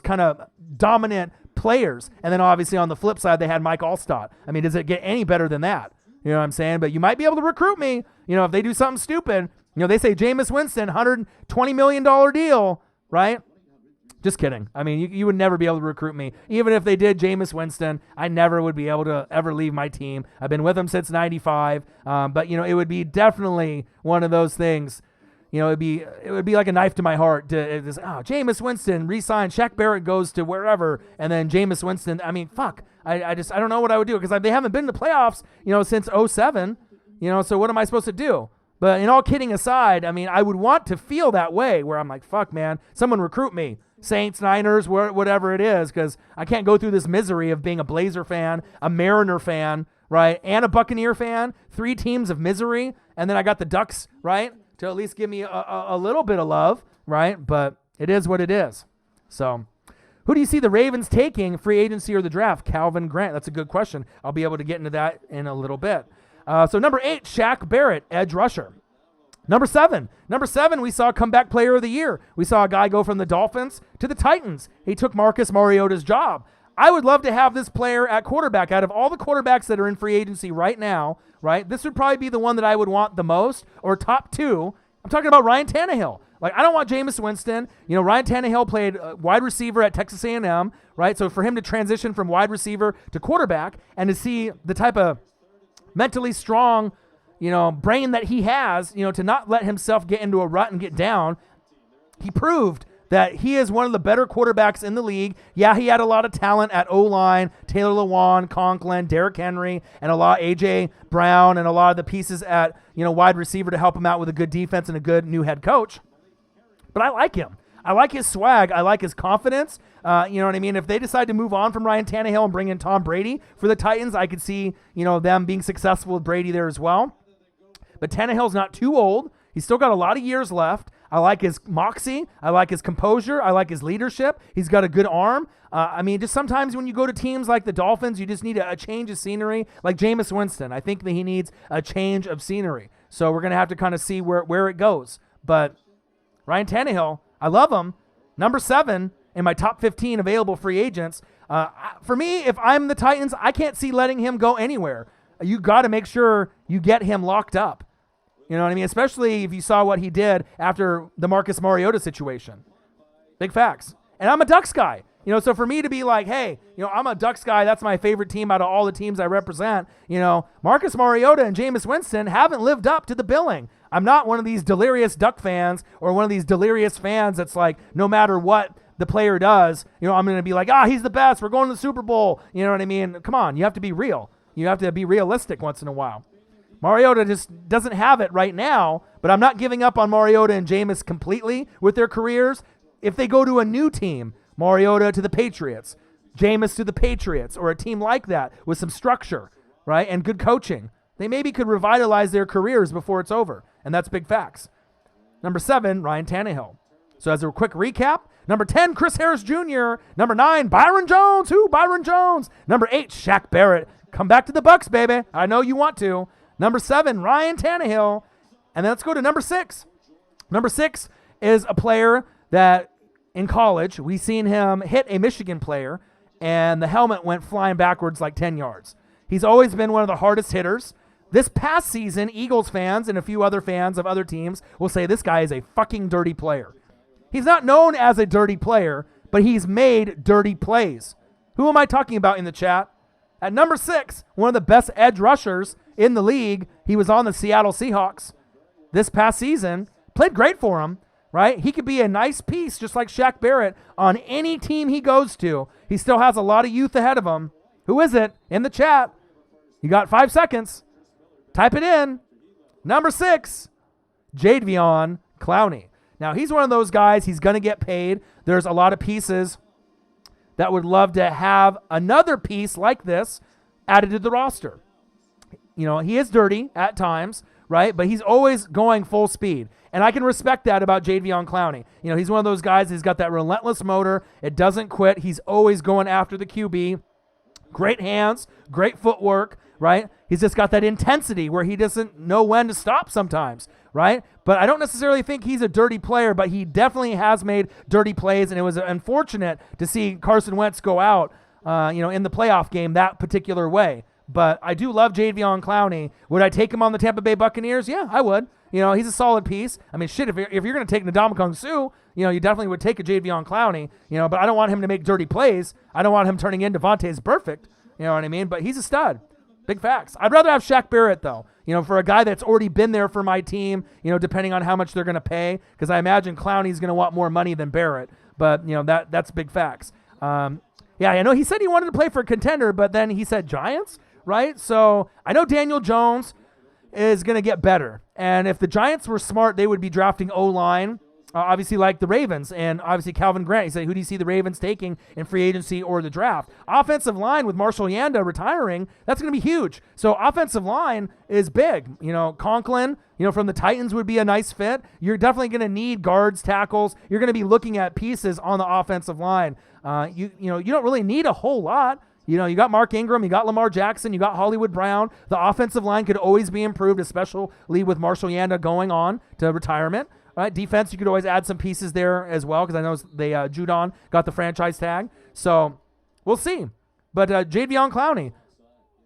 kind of dominant players. And then obviously on the flip side, they had Mike Allstott. Does it get any better than that? You know what I'm saying? But you might be able to recruit me, if they do something stupid. They say Jameis Winston, $120 million deal, right? Just kidding. You would never be able to recruit me. Even if they did Jameis Winston, I never would be able to ever leave my team. I've been with them since 95. But, it would be definitely one of those things. It would be like a knife to my heart to Jameis Winston re-signed, Shaq Barrett goes to wherever, and then Jameis Winston. Fuck. I don't know what I would do because they haven't been in the playoffs, since 07. So what am I supposed to do? But in all kidding aside, I would want to feel that way where I'm like, fuck, man, someone recruit me. Saints, Niners, whatever it is, because I can't go through this misery of being a Blazer fan, a Mariner fan, right, and a Buccaneer fan. 3 teams of misery, and then I got the Ducks, right, to at least give me a little bit of love, right? But it is what it is. So who do you see the Ravens taking, free agency or the draft? Calvin Grant. That's a good question. I'll be able to get into that in a little bit. So number 8, Shaq Barrett, edge rusher. Number seven, we saw a comeback player of the year. We saw a guy go from the Dolphins to the Titans. He took Marcus Mariota's job. I would love to have this player at quarterback. Out of all the quarterbacks that are in free agency right now, right, this would probably be the one that I would want the most, or top two. I'm talking about Ryan Tannehill. Like, I don't want Jameis Winston. You know, Ryan Tannehill played wide receiver at Texas A&M, right? So for him to transition from wide receiver to quarterback and to see the type of mentally strong, you know, brain that he has, you know, to not let himself get into a rut and get down, he proved that he is one of the better quarterbacks in the league. Yeah, he had a lot of talent at O-line, Taylor Lewan, Conklin, Derrick Henry, and a lot A.J. Brown, and a lot of the pieces at, you know, wide receiver to help him out with a good defense and a good new head coach. But I like him. I like his swag. I like his confidence. You know what I mean? If they decide to move on from Ryan Tannehill and bring in Tom Brady for the Titans, I could see, you know, them being successful with Brady there as well. But Tannehill's not too old. He's still got a lot of years left. I like his moxie. I like his composure. I like his leadership. He's got a good arm. I mean, just sometimes when you go to teams like the Dolphins, you just need a change of scenery. Like Jameis Winston, I think that he needs a change of scenery. So we're going to have to kind of see where it goes. But Ryan Tannehill, I love him. Number 7 in my top 15 available free agents. For me, if I'm the Titans, I can't see letting him go anywhere. You got to make sure you get him locked up. You know what I mean? Especially if you saw what he did after the Marcus Mariota situation. Big facts. And I'm a Ducks guy. You know, so for me to be like, hey, you know, I'm a Ducks guy. That's my favorite team out of all the teams I represent. You know, Marcus Mariota and Jameis Winston haven't lived up to the billing. I'm not one of these delirious Duck fans or one of these delirious fans that's like, no matter what the player does, you know, I'm going to be like, he's the best. We're going to the Super Bowl. You know what I mean? Come on. You have to be real. You have to be realistic once in a while. Mariota just doesn't have it right now, but I'm not giving up on Mariota and Jameis completely with their careers. If they go to a new team, Mariota to the Patriots, Jameis to the Patriots, or a team like that with some structure, right, and good coaching, they maybe could revitalize their careers before it's over, and that's big facts. Number 7, Ryan Tannehill. So as a quick recap, number 10, Chris Harris Jr. Number 9, Byron Jones. Byron Jones. Number 8, Shaq Barrett. Come back to the Bucks, baby. I know you want to. Number 7, Ryan Tannehill. And then let's go to number 6. Number 6 is a player that in college, we seen him hit a Michigan player, and the helmet went flying backwards like 10 yards. He's always been one of the hardest hitters. This past season, Eagles fans and a few other fans of other teams will say this guy is a fucking dirty player. He's not known as a dirty player, but he's made dirty plays. Who am I talking about in the chat? At number 6, one of the best edge rushers in the league. He was on the Seattle Seahawks this past season. Played great for him, right? He could be a nice piece, just like Shaq Barrett, on any team he goes to. He still has a lot of youth ahead of him. Who is it? In the chat. You got 5 seconds. Type it in. Number 6, Jadeveon Clowney. Now, he's one of those guys. He's going to get paid. There's a lot of pieces that would love to have another piece like this added to the roster. You know, he is dirty at times, right? But he's always going full speed. And I can respect that about Jadeveon Clowney. You know, he's one of those guys, he's got that relentless motor. It doesn't quit. He's always going after the QB. Great hands, great footwork, right? He's just got that intensity where he doesn't know when to stop sometimes, right? But I don't necessarily think he's a dirty player, but he definitely has made dirty plays, and it was unfortunate to see Carson Wentz go out, in the playoff game that particular way. But I do love Jadeveon Clowney. Would I take him on the Tampa Bay Buccaneers? Yeah, I would. You know, he's a solid piece. I mean, shit, if you're going to take Ndamukong Suh, you know, you definitely would take a Jadeveon Clowney, you know, but I don't want him to make dirty plays. I don't want him turning into Vontae's perfect. You know what I mean? But he's a stud. Big facts. I'd rather have Shaq Barrett, though, you know, for a guy that's already been there for my team, you know, depending on how much they're going to pay, because I imagine Clowney's going to want more money than Barrett. But, you know, that's big facts. Yeah, I know he said he wanted to play for a contender, but then he said Giants, right? So I know Daniel Jones is going to get better. And if the Giants were smart, they would be drafting O-line, obviously like the Ravens, and obviously Calvin Grant. He said, who do you see the Ravens taking in free agency or the draft? Offensive line with Marshall Yanda retiring, that's going to be huge. So offensive line is big. You know, Conklin, you know, from the Titans would be a nice fit. You're definitely going to need guards, tackles. You're going to be looking at pieces on the offensive line. You don't really need a whole lot. You know, you got Mark Ingram, you got Lamar Jackson, you got Hollywood Brown. The offensive line could always be improved, especially with Marshall Yanda going on to retirement. Right, defense, you could always add some pieces there as well, because I know Judon got the franchise tag. So we'll see. But Jadeveon Clowney,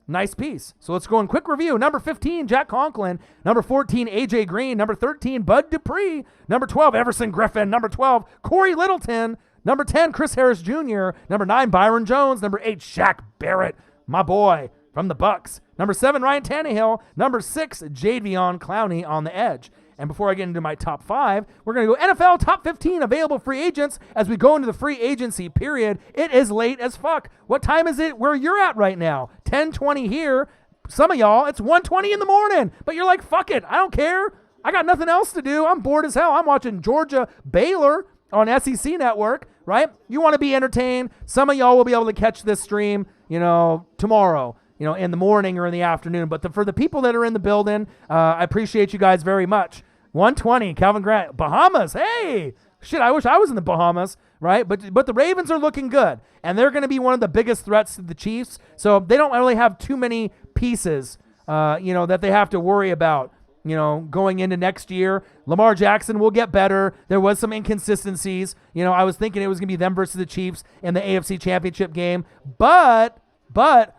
nice piece. So let's go in quick review. Number 15, Jack Conklin. Number 14, A.J. Green. Number 13, Bud Dupree. Number 12, Everson Griffin. Number 12, Corey Littleton. Number 10, Chris Harris Jr. Number 9, Byron Jones. Number 8, Shaq Barrett, my boy from the Bucks. Number 7, Ryan Tannehill. Number 6, Jadeveon Clowney on the edge. And before I get into my top 5, we're going to go NFL top 15 available free agents as we go into the free agency period. It is late as fuck. What time is it where you're at right now? 10:20 here. Some of y'all, it's 1:20 in the morning. But you're like, fuck it. I don't care. I got nothing else to do. I'm bored as hell. I'm watching Georgia Baylor on SEC Network, right? You want to be entertained. Some of y'all will be able to catch this stream, tomorrow, in the morning or in the afternoon. But for the people that are in the building, I appreciate you guys very much. 1:20, Calvin Grant, Bahamas. Hey, shit, I wish I was in the Bahamas, right? But the Ravens are looking good, and they're going to be one of the biggest threats to the Chiefs. So they don't really have too many pieces, that they have to worry about, going into next year. Lamar Jackson will get better. There was some inconsistencies. I was thinking it was going to be them versus the Chiefs in the AFC Championship game, but,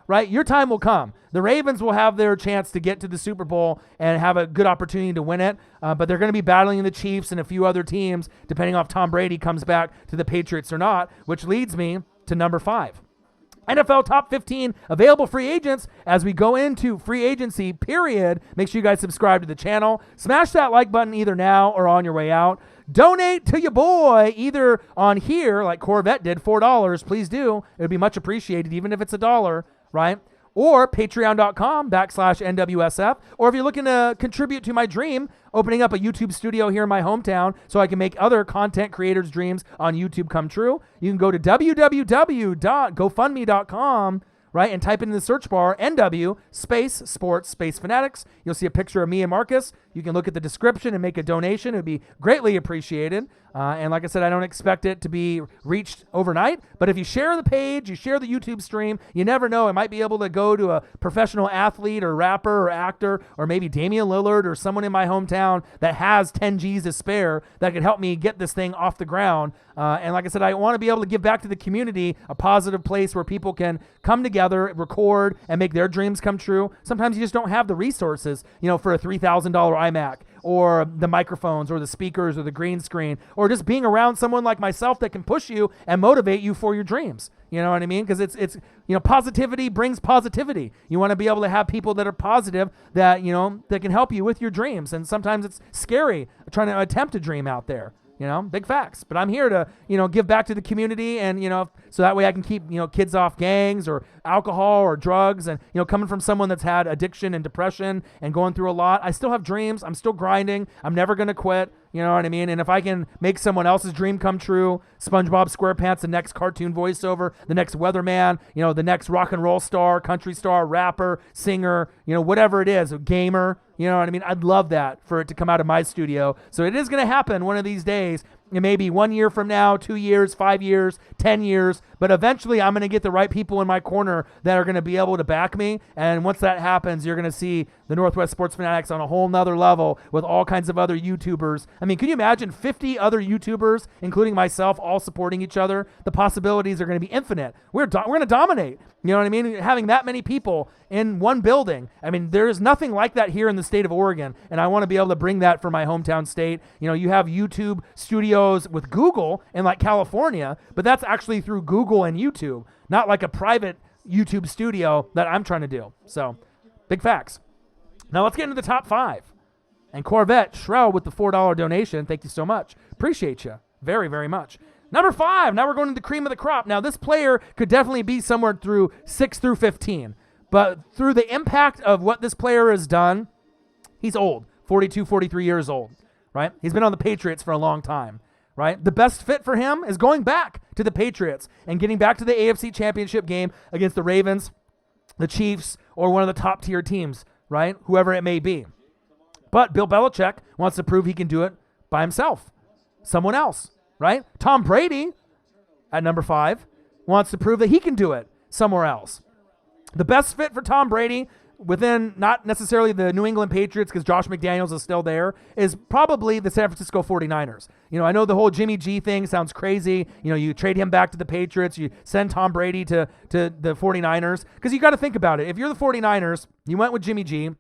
right, your time will come. The Ravens will have their chance to get to the Super Bowl and have a good opportunity to win it, but they're going to be battling the Chiefs and a few other teams, depending on if Tom Brady comes back to the Patriots or not, which leads me to number 5. NFL top 15 available free agents as we go into free agency period. Make sure you guys subscribe to the channel. Smash that like button either now or on your way out. Donate to your boy either on here, like Corvette did, $4. Please do. It would be much appreciated, even if it's $1, right? Or patreon.com/NWSF. Or if you're looking to contribute to my dream, opening up a YouTube studio here in my hometown so I can make other content creators' dreams on YouTube come true, you can go to www.gofundme.com, right, and type in the search bar NW space sports space fanatics. You'll see a picture of me and Marcus. You can look at the description and make a donation. It would be greatly appreciated. And like I said, I don't expect it to be reached overnight. But if you share the page, you share the YouTube stream, you never know. It might be able to go to a professional athlete or rapper or actor or maybe Damian Lillard or someone in my hometown that has 10 G's to spare that could help me get this thing off the ground. And like I said, I want to be able to give back to the community a positive place where people can come together, record, and make their dreams come true. Sometimes you just don't have the resources, for a $3,000 iMac or the microphones or the speakers or the green screen or just being around someone like myself that can push you and motivate you for your dreams. You know what I mean? Because it's positivity brings positivity. You want to be able to have people that are positive that, that can help you with your dreams. And sometimes it's scary trying to attempt a dream out there. Big facts. But I'm here to, give back to the community and, so that way I can keep, kids off gangs or alcohol or drugs. And, coming from someone that's had addiction and depression and going through a lot, I still have dreams. I'm still grinding. I'm never going to quit. You know what I mean? And if I can make someone else's dream come true, SpongeBob SquarePants, the next cartoon voiceover, the next weatherman, the next rock and roll star, country star, rapper, singer, whatever it is, a gamer, you know what I mean? I'd love that for it to come out of my studio. So it is going to happen one of these days. It may be 1 year from now, 2 years, 5 years, 10 years, but eventually I'm going to get the right people in my corner that are going to be able to back me. And once that happens, you're going to see the Northwest Sports Fanatics on a whole nother level with all kinds of other YouTubers. I mean, can you imagine 50 other YouTubers, including myself, all supporting each other? The possibilities are going to be infinite. We're going to dominate. You know what I mean? Having that many people in one building. I mean, there is nothing like that here in the state of Oregon, and I want to be able to bring that for my hometown state. You have YouTube studios with Google in like California, but that's actually through Google and YouTube, not like a private YouTube studio that I'm trying to do. So, big facts. Now let's get into the top 5. And Corvette Shrell with the $4 donation. Thank you so much. Appreciate you very, very much. Number 5, now we're going to the cream of the crop. Now, this player could definitely be somewhere through 6 through 15. But through the impact of what this player has done, he's old, 42, 43 years old, right? He's been on the Patriots for a long time, right? The best fit for him is going back to the Patriots and getting back to the AFC Championship game against the Ravens, the Chiefs, or one of the top-tier teams, right? Whoever it may be. But Bill Belichick wants to prove he can do it by himself, someone else. Right? Tom Brady, at number 5, wants to prove that he can do it. somewhere else. The best fit for Tom Brady, within not necessarily the New England Patriots because Josh McDaniels is still there, is probably the San Francisco 49ers. I know the whole Jimmy G thing sounds crazy. You trade him back to the Patriots, you send Tom Brady to the 49ers, because you got to think about it. If you're the 49ers, you went with Jimmy G.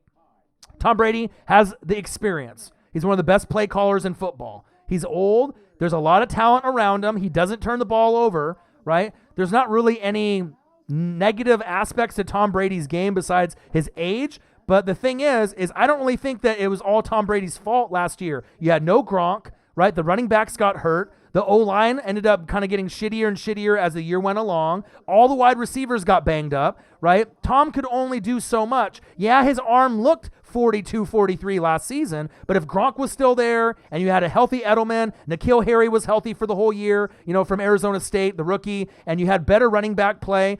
Tom Brady has the experience. He's one of the best play callers in football. He's old. There's a lot of talent around him. He doesn't turn the ball over, right? There's not really any negative aspects to Tom Brady's game besides his age. But the thing is I don't really think that it was all Tom Brady's fault last year. You had no Gronk, right? The running backs got hurt. The O-line ended up kind of getting shittier and shittier as the year went along. All the wide receivers got banged up, right? Tom could only do so much. Yeah, his arm looked 42, 43 last season, but if Gronk was still there and you had a healthy Edelman, N'Keal Harry was healthy for the whole year, from Arizona State, the rookie, and you had better running back play,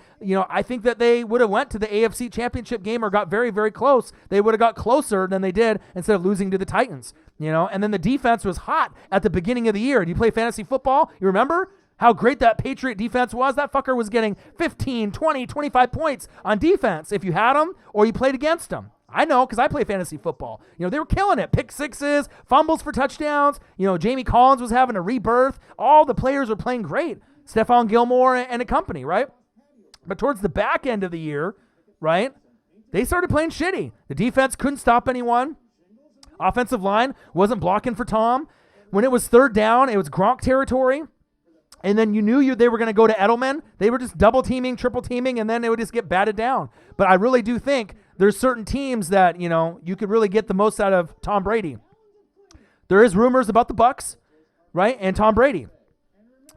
I think that they would have went to the AFC Championship game or got very, very close. They would have got closer than they did instead of losing to the Titans, and then the defense was hot at the beginning of the year. Do you play fantasy football? You remember how great that Patriot defense was? That fucker was getting 15, 20, 25 points on defense if you had them or you played against them. I know, because I play fantasy football. They were killing it. Pick sixes, fumbles for touchdowns. Jamie Collins was having a rebirth. All the players were playing great. Stephon Gilmore and a company, right? But towards the back end of the year, right, they started playing shitty. The defense couldn't stop anyone. Offensive line wasn't blocking for Tom. When it was third down, it was Gronk territory. And then you knew they were going to go to Edelman. They were just double teaming, triple teaming, and then they would just get batted down. But I really do think there's certain teams that, you could really get the most out of Tom Brady. There is rumors about the Bucs, right, and Tom Brady.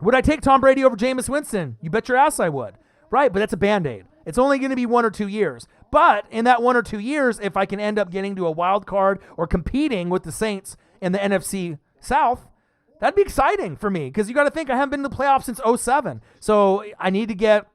Would I take Tom Brady over Jameis Winston? You bet your ass I would, right? But that's a Band-Aid. It's only going to be 1 or 2 years. But in that 1 or 2 years, if I can end up getting to a wild card or competing with the Saints in the NFC South, that'd be exciting for me, because you got to think I haven't been to the playoffs since 2007. So I need to get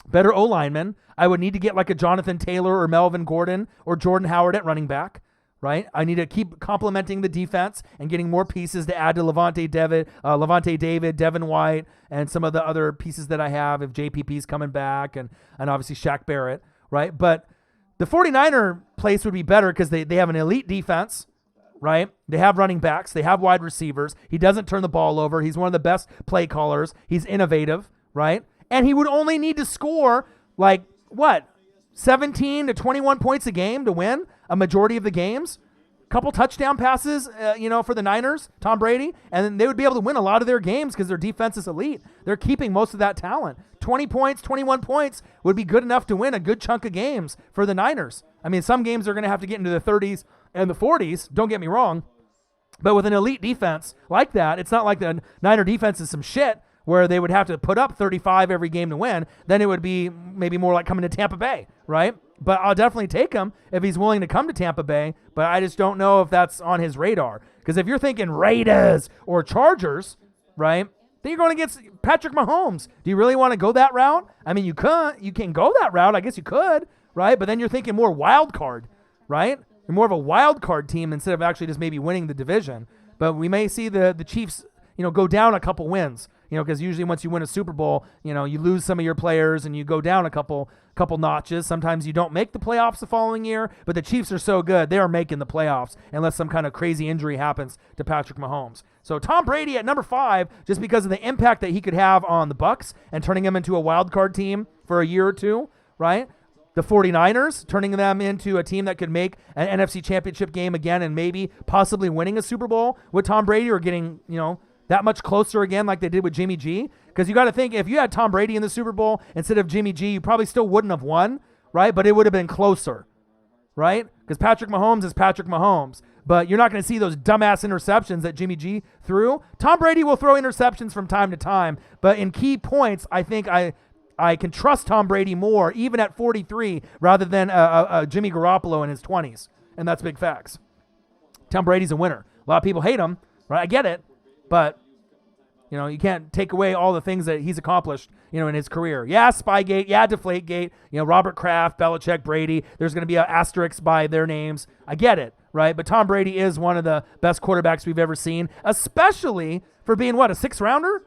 better O-linemen. I would need to get like a Jonathan Taylor or Melvin Gordon or Jordan Howard at running back, right? I need to keep complementing the defense and getting more pieces to add to Levante David, Devin White, and some of the other pieces that I have if JPP's coming back, and obviously Shaq Barrett, right? But the 49er place would be better because they have an elite defense, right? They have running backs. They have wide receivers. He doesn't turn the ball over. He's one of the best play callers. He's innovative, right? And he would only need to score 17 to 21 points a game to win a majority of the games. Couple touchdown passes, for the Niners, Tom Brady, and then they would be able to win a lot of their games because their defense is elite. They're keeping most of that talent. 20 points, 21 points would be good enough to win a good chunk of games for the Niners. I mean, some games are going to have to get into the 30s and the 40s, don't get me wrong, but with an elite defense like that, it's not like the Niner defense is some shit where they would have to put up 35 every game to win. Then it would be maybe more like coming to Tampa Bay, right? But I'll definitely take him if he's willing to come to Tampa Bay, but I just don't know if that's on his radar. Because if you're thinking Raiders or Chargers, right, then you're going against Patrick Mahomes. Do you really want to go that route? I mean, you can go that route. I guess you could, right? But then you're thinking more wild card, right? You're more of a wild card team instead of actually just maybe winning the division. But we may see the Chiefs, go down a couple wins, because usually once you win a Super Bowl, you lose some of your players and you go down a couple notches. Sometimes you don't make the playoffs the following year, but the Chiefs are so good, they are making the playoffs unless some kind of crazy injury happens to Patrick Mahomes. So Tom Brady at number 5, just because of the impact that he could have on the Bucs and turning them into a wild card team for a year or two, right? The 49ers, turning them into a team that could make an NFC Championship game again and maybe possibly winning a Super Bowl with Tom Brady or getting, that much closer again like they did with Jimmy G. Because you got to think, if you had Tom Brady in the Super Bowl instead of Jimmy G, you probably still wouldn't have won, right? But it would have been closer, right? Because Patrick Mahomes is Patrick Mahomes. But you're not going to see those dumbass interceptions that Jimmy G threw. Tom Brady will throw interceptions from time to time. But in key points, I think I can trust Tom Brady more, even at 43, rather than Jimmy Garoppolo in his 20s. And that's big facts. Tom Brady's a winner. A lot of people hate him, right? I get it. But, you can't take away all the things that he's accomplished, in his career. Yeah, Spygate. Yeah, Deflategate. Robert Kraft, Belichick, Brady. There's going to be an asterisk by their names. I get it, right? But Tom Brady is one of the best quarterbacks we've ever seen, especially for being, a 6th rounder?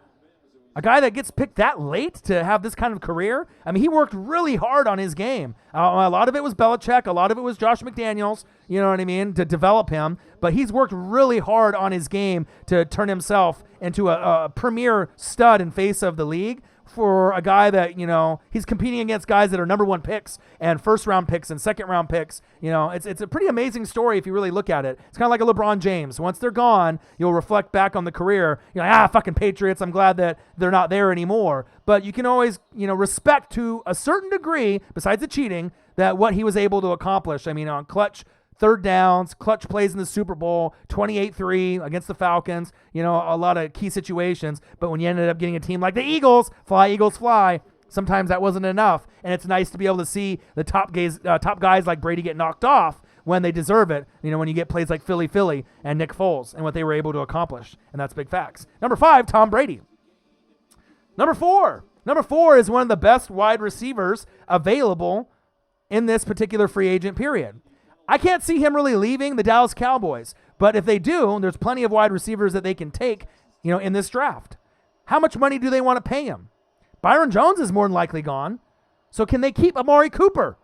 A guy that gets picked that late to have this kind of career. I mean, he worked really hard on his game. A lot of it was Belichick. A lot of it was Josh McDaniels, you know what I mean, to develop him. But he's worked really hard on his game to turn himself into a premier stud and face of the league. For a guy that, you know, he's competing against guys that are number one picks and first round picks and second round picks. You know, it's a pretty amazing story if you really look at it. It's kind of like a LeBron James. Once they're gone, you'll reflect back on the career. You're like, fucking Patriots. I'm glad that they're not there anymore. But you can always, you know, respect to a certain degree, besides the cheating, that what he was able to accomplish. I mean, on clutch third downs, clutch plays in the Super Bowl, 28-3 against the Falcons, you know, a lot of key situations. But when you ended up getting a team like the Eagles, fly, Eagles, fly, sometimes that wasn't enough. And it's nice to be able to see the top guys like Brady get knocked off when they deserve it, you know, when you get plays like Philly and Nick Foles and what they were able to accomplish. And that's big facts. Number 5, Tom Brady. Number 4 is one of the best wide receivers available in this particular free agent period. I can't see him really leaving the Dallas Cowboys, but if they do, there's plenty of wide receivers that they can take, you know, in this draft. How much money do they want to pay him? Byron Jones is more than likely gone. So can they keep Amari Cooper?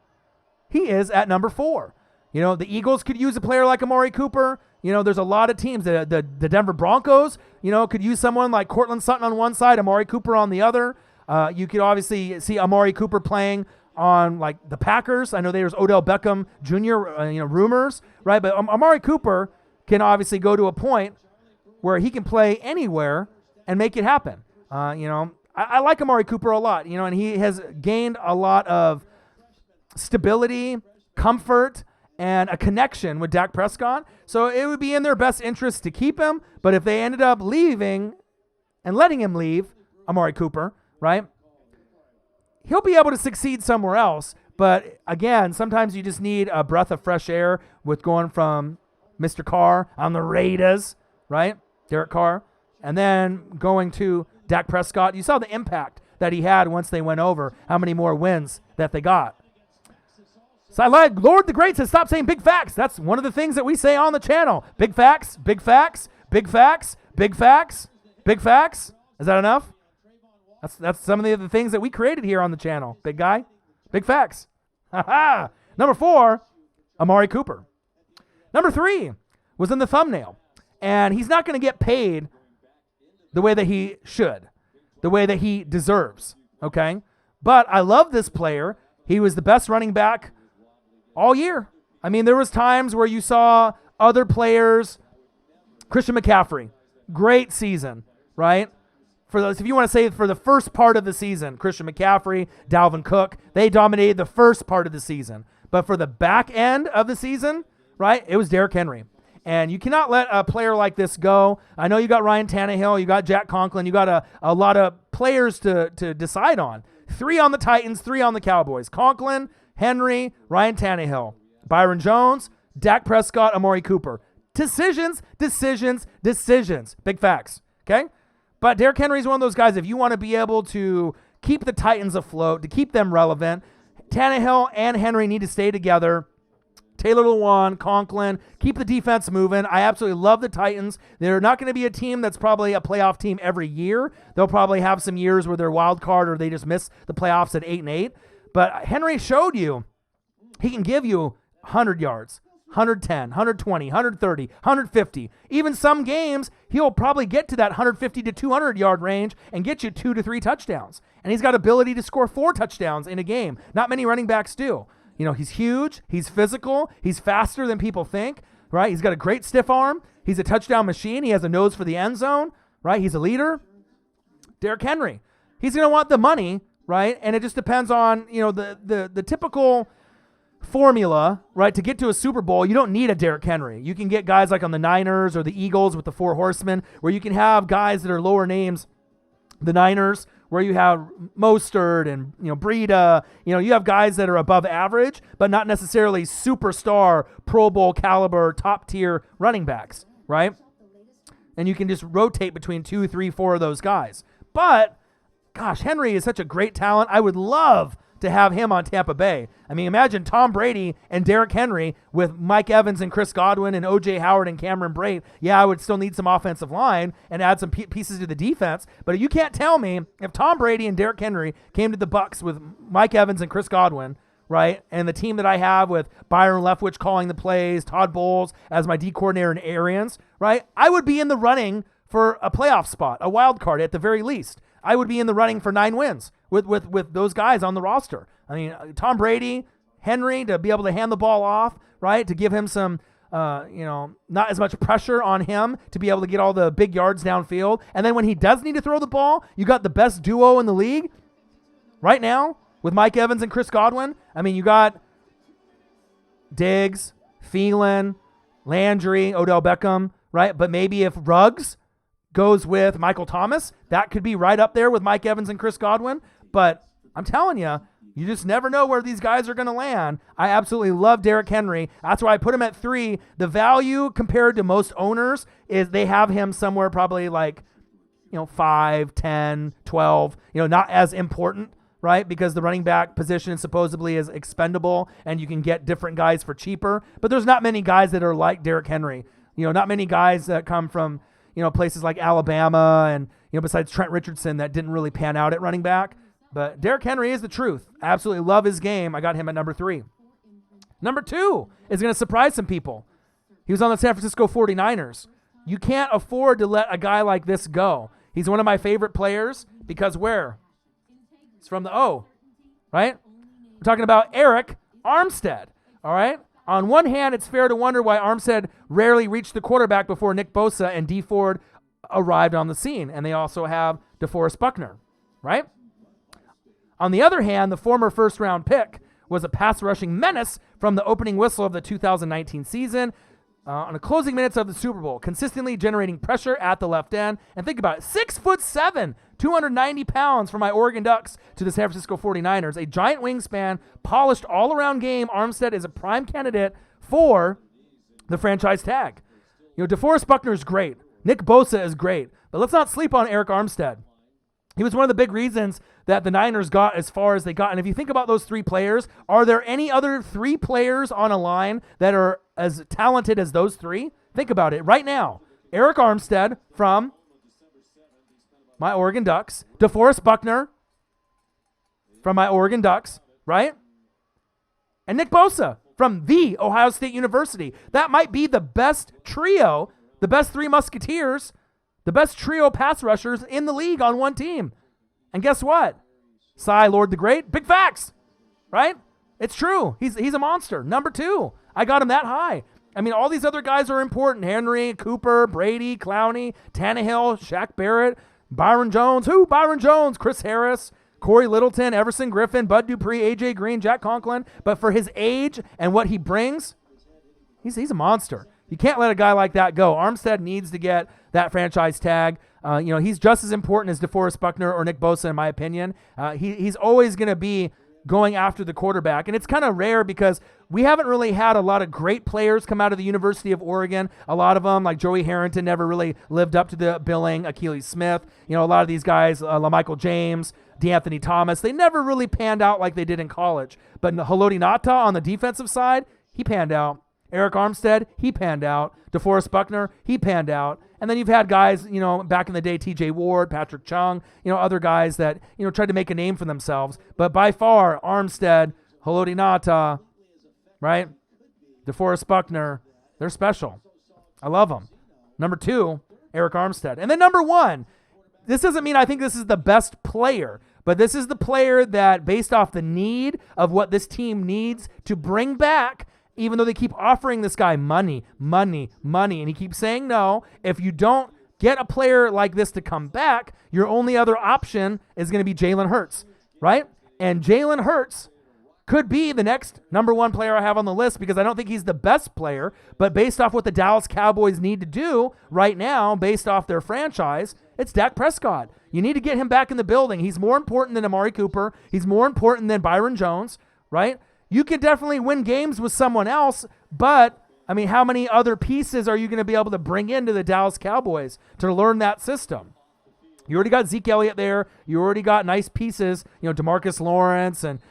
He is at number 4. You know, the Eagles could use a player like Amari Cooper. You know, there's a lot of teams. The Denver Broncos, you know, could use someone like Cortland Sutton on one side, Amari Cooper on the other. You could obviously see Amari Cooper playing on like the Packers. I know there's Odell Beckham Jr., you know, rumors, right? But Amari Cooper can obviously go to a point where he can play anywhere and make it happen. You know, I like Amari Cooper a lot, you know, and he has gained a lot of stability, comfort, and a connection with Dak Prescott. So it would be in their best interest to keep him. But if they ended up leaving and letting him leave, Amari Cooper, right, he'll be able to succeed somewhere else. But again, sometimes you just need a breath of fresh air with going from Mr. Carr on the Raiders, right? Derek Carr. And then going to Dak Prescott. You saw the impact that he had once they went over, how many more wins that they got. So I like Lord the Great says, stop saying big facts. That's one of the things that we say on the channel. Big facts, big facts, big facts, big facts, big facts. Is that enough? That's some of the other things that we created here on the channel. Big guy, big facts. Number 4, Amari Cooper. Number 3 was in the thumbnail. And he's not going to get paid the way that he should, the way that he deserves, okay? But I love this player. He was the best running back all year. I mean, there was times where you saw other players, Christian McCaffrey, great season, right? For those, if you want to say for the first part of the season, Christian McCaffrey, Dalvin Cook, they dominated the first part of the season. But for the back end of the season, right, it was Derrick Henry. And you cannot let a player like this go. I know you got Ryan Tannehill, you got Jack Conklin, you got a lot of players to decide on. 3 on the Titans, 3 on the Cowboys. Conklin, Henry, Ryan Tannehill, Byron Jones, Dak Prescott, Amari Cooper. Decisions. Big facts, okay? But Derrick Henry is one of those guys, if you want to be able to keep the Titans afloat, to keep them relevant, Tannehill and Henry need to stay together. Taylor Lewan, Conklin, keep the defense moving. I absolutely love the Titans. They're not going to be a team that's probably a playoff team every year. They'll probably have some years where they're wild card or they just miss the playoffs at 8-8. But Henry showed you he can give you 100 yards, 110, 120, 130, 150. Even some games, he'll probably get to that 150 to 200 yard range and get you 2 to 3 touchdowns. And he's got ability to score 4 touchdowns in a game. Not many running backs do. You know, he's huge, he's physical, he's faster than people think, right? He's got a great stiff arm. He's a touchdown machine. He has a nose for the end zone, right? He's a leader. Derrick Henry, he's going to want the money, right? And it just depends on, you know, the typical formula, right? To get to a Super Bowl, you don't need a Derrick Henry. You can get guys like on the Niners or the Eagles with the 4 horsemen, where you can have guys that are lower names. The Niners, where you have Mostert and, you know, Breida, you know, you have guys that are above average, but not necessarily superstar, Pro Bowl caliber, top tier running backs, right? And you can just rotate between 2, 3, 4 of those guys. But, gosh, Henry is such a great talent. I would love to have him on Tampa Bay. I mean, imagine Tom Brady and Derrick Henry with Mike Evans and Chris Godwin and O.J. Howard and Cameron Brate. Yeah, I would still need some offensive line and add some pieces to the defense. But you can't tell me if Tom Brady and Derrick Henry came to the Bucs with Mike Evans and Chris Godwin, right, and the team that I have with Byron Leftwich calling the plays, Todd Bowles as my D coordinator and Arians, right, I would be in the running for a playoff spot, a wild card at the very least. I would be in the running for 9 wins with those guys on the roster. I mean, Tom Brady, Henry, to be able to hand the ball off, right, to give him some, not as much pressure on him to be able to get all the big yards downfield. And then when he does need to throw the ball, you got the best duo in the league right now with Mike Evans and Chris Godwin. I mean, you got Diggs, Thielen, Landry, Odell Beckham, right? But maybe if Ruggs goes with Michael Thomas, that could be right up there with Mike Evans and Chris Godwin. But I'm telling you, you just never know where these guys are going to land. I absolutely love Derrick Henry. That's why I put him at 3. The value compared to most owners is they have him somewhere probably like, 5, 10, 12, not as important, right? Because the running back position supposedly is expendable and you can get different guys for cheaper. But there's not many guys that are like Derrick Henry. Not many guys that come from places like Alabama and, besides Trent Richardson that didn't really pan out at running back. But Derrick Henry is the truth. I absolutely love his game. I got him at number 3. Number 2 is going to surprise some people. He was on the San Francisco 49ers. You can't afford to let a guy like this go. He's one of my favorite players because where? It's from the O, right? We're talking about Arik Armstead, all right? On one hand, it's fair to wonder why Armstead rarely reached the quarterback before Nick Bosa and Dee Ford arrived on the scene. And they also have DeForest Buckner, right? On the other hand, the former first-round pick was a pass-rushing menace from the opening whistle of the 2019 season on the closing minutes of the Super Bowl, consistently generating pressure at the left end. And think about it, 6'7", 290 pounds from my Oregon Ducks to the San Francisco 49ers. A giant wingspan, polished all-around game. Armstead is a prime candidate for the franchise tag. DeForest Buckner is great. Nick Bosa is great. But let's not sleep on Arik Armstead. He was one of the big reasons that the Niners got as far as they got. And if you think about those 3 players, are there any other 3 players on a line that are as talented as those 3? Think about it right now. Arik Armstead from my Oregon Ducks. DeForest Buckner from my Oregon Ducks, right? And Nick Bosa from the Ohio State University. That might be the best trio, the best 3 musketeers, the best trio pass rushers in the league on one team. And guess what? Cy Lord the Great, big facts, right? It's true. He's a monster. Number 2. I got him that high. I mean, all these other guys are important. Henry, Cooper, Brady, Clowney, Tannehill, Shaq Barrett, Byron Jones. Who? Byron Jones, Chris Harris, Corey Littleton, Everson Griffin, Bud Dupree, A.J. Green, Jack Conklin. But for his age and what he brings, he's a monster. You can't let a guy like that go. Armstead needs to get that franchise tag. He's just as important as DeForest Buckner or Nick Bosa, in my opinion. He's always going to be going after the quarterback. And it's kind of rare because we haven't really had a lot of great players come out of the University of Oregon. A lot of them, like Joey Harrington, never really lived up to the billing. Achilles Smith, a lot of these guys, LaMichael James, DeAnthony Thomas, they never really panned out like they did in college. But Haloti Ngata on the defensive side, he panned out. Arik Armstead, he panned out. DeForest Buckner, he panned out. And then you've had guys, back in the day, TJ Ward, Patrick Chung, other guys that, tried to make a name for themselves. But by far, Armstead, Haloti Ngata, right? DeForest Buckner, they're special. I love them. Number 2, Arik Armstead. And then number 1, this doesn't mean I think this is the best player, but this is the player that, based off the need of what this team needs to bring back, even though they keep offering this guy money, and he keeps saying no, if you don't get a player like this to come back, your only other option is going to be Jalen Hurts, right? And Jalen Hurts could be the next number 1 player I have on the list because I don't think he's the best player, but based off what the Dallas Cowboys need to do right now, based off their franchise, it's Dak Prescott. You need to get him back in the building. He's more important than Amari Cooper. He's more important than Byron Jones, right? You can definitely win games with someone else, but, how many other pieces are you going to be able to bring into the Dallas Cowboys to learn that system? You already got Zeke Elliott there. You already got nice pieces, DeMarcus Lawrence and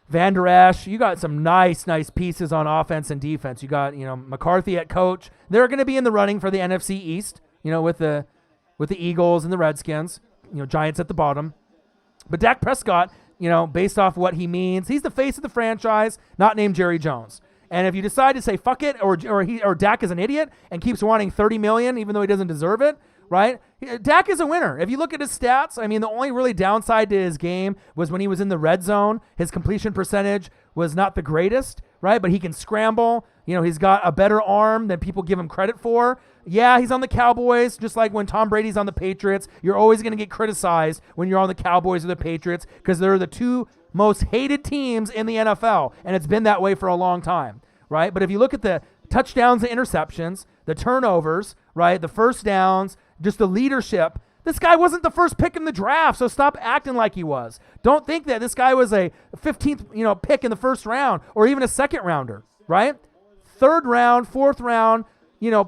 Van Der Esch, you got some nice pieces on offense and defense. You got, McCarthy at coach. They're going to be in the running for the NFC East, with the Eagles and the Redskins, Giants at the bottom. But Dak Prescott, based off what he means, he's the face of the franchise, not named Jerry Jones. And if you decide to say fuck it, or Dak is an idiot and keeps wanting $30 million even though he doesn't deserve it, right? Dak is a winner. If you look at his stats, the only really downside to his game was when he was in the red zone. His completion percentage was not the greatest, right? But he can scramble. He's got a better arm than people give him credit for. Yeah, he's on the Cowboys, just like when Tom Brady's on the Patriots. You're always going to get criticized when you're on the Cowboys or the Patriots because they're the two most hated teams in the NFL, and it's been that way for a long time, right? But if you look at the touchdowns and interceptions, the turnovers, right, the first downs, just the leadership, this guy wasn't the first pick in the draft, so stop acting like he was. Don't think that this guy was a 15th, pick in the first round or even a second rounder, right? Third round, fourth round,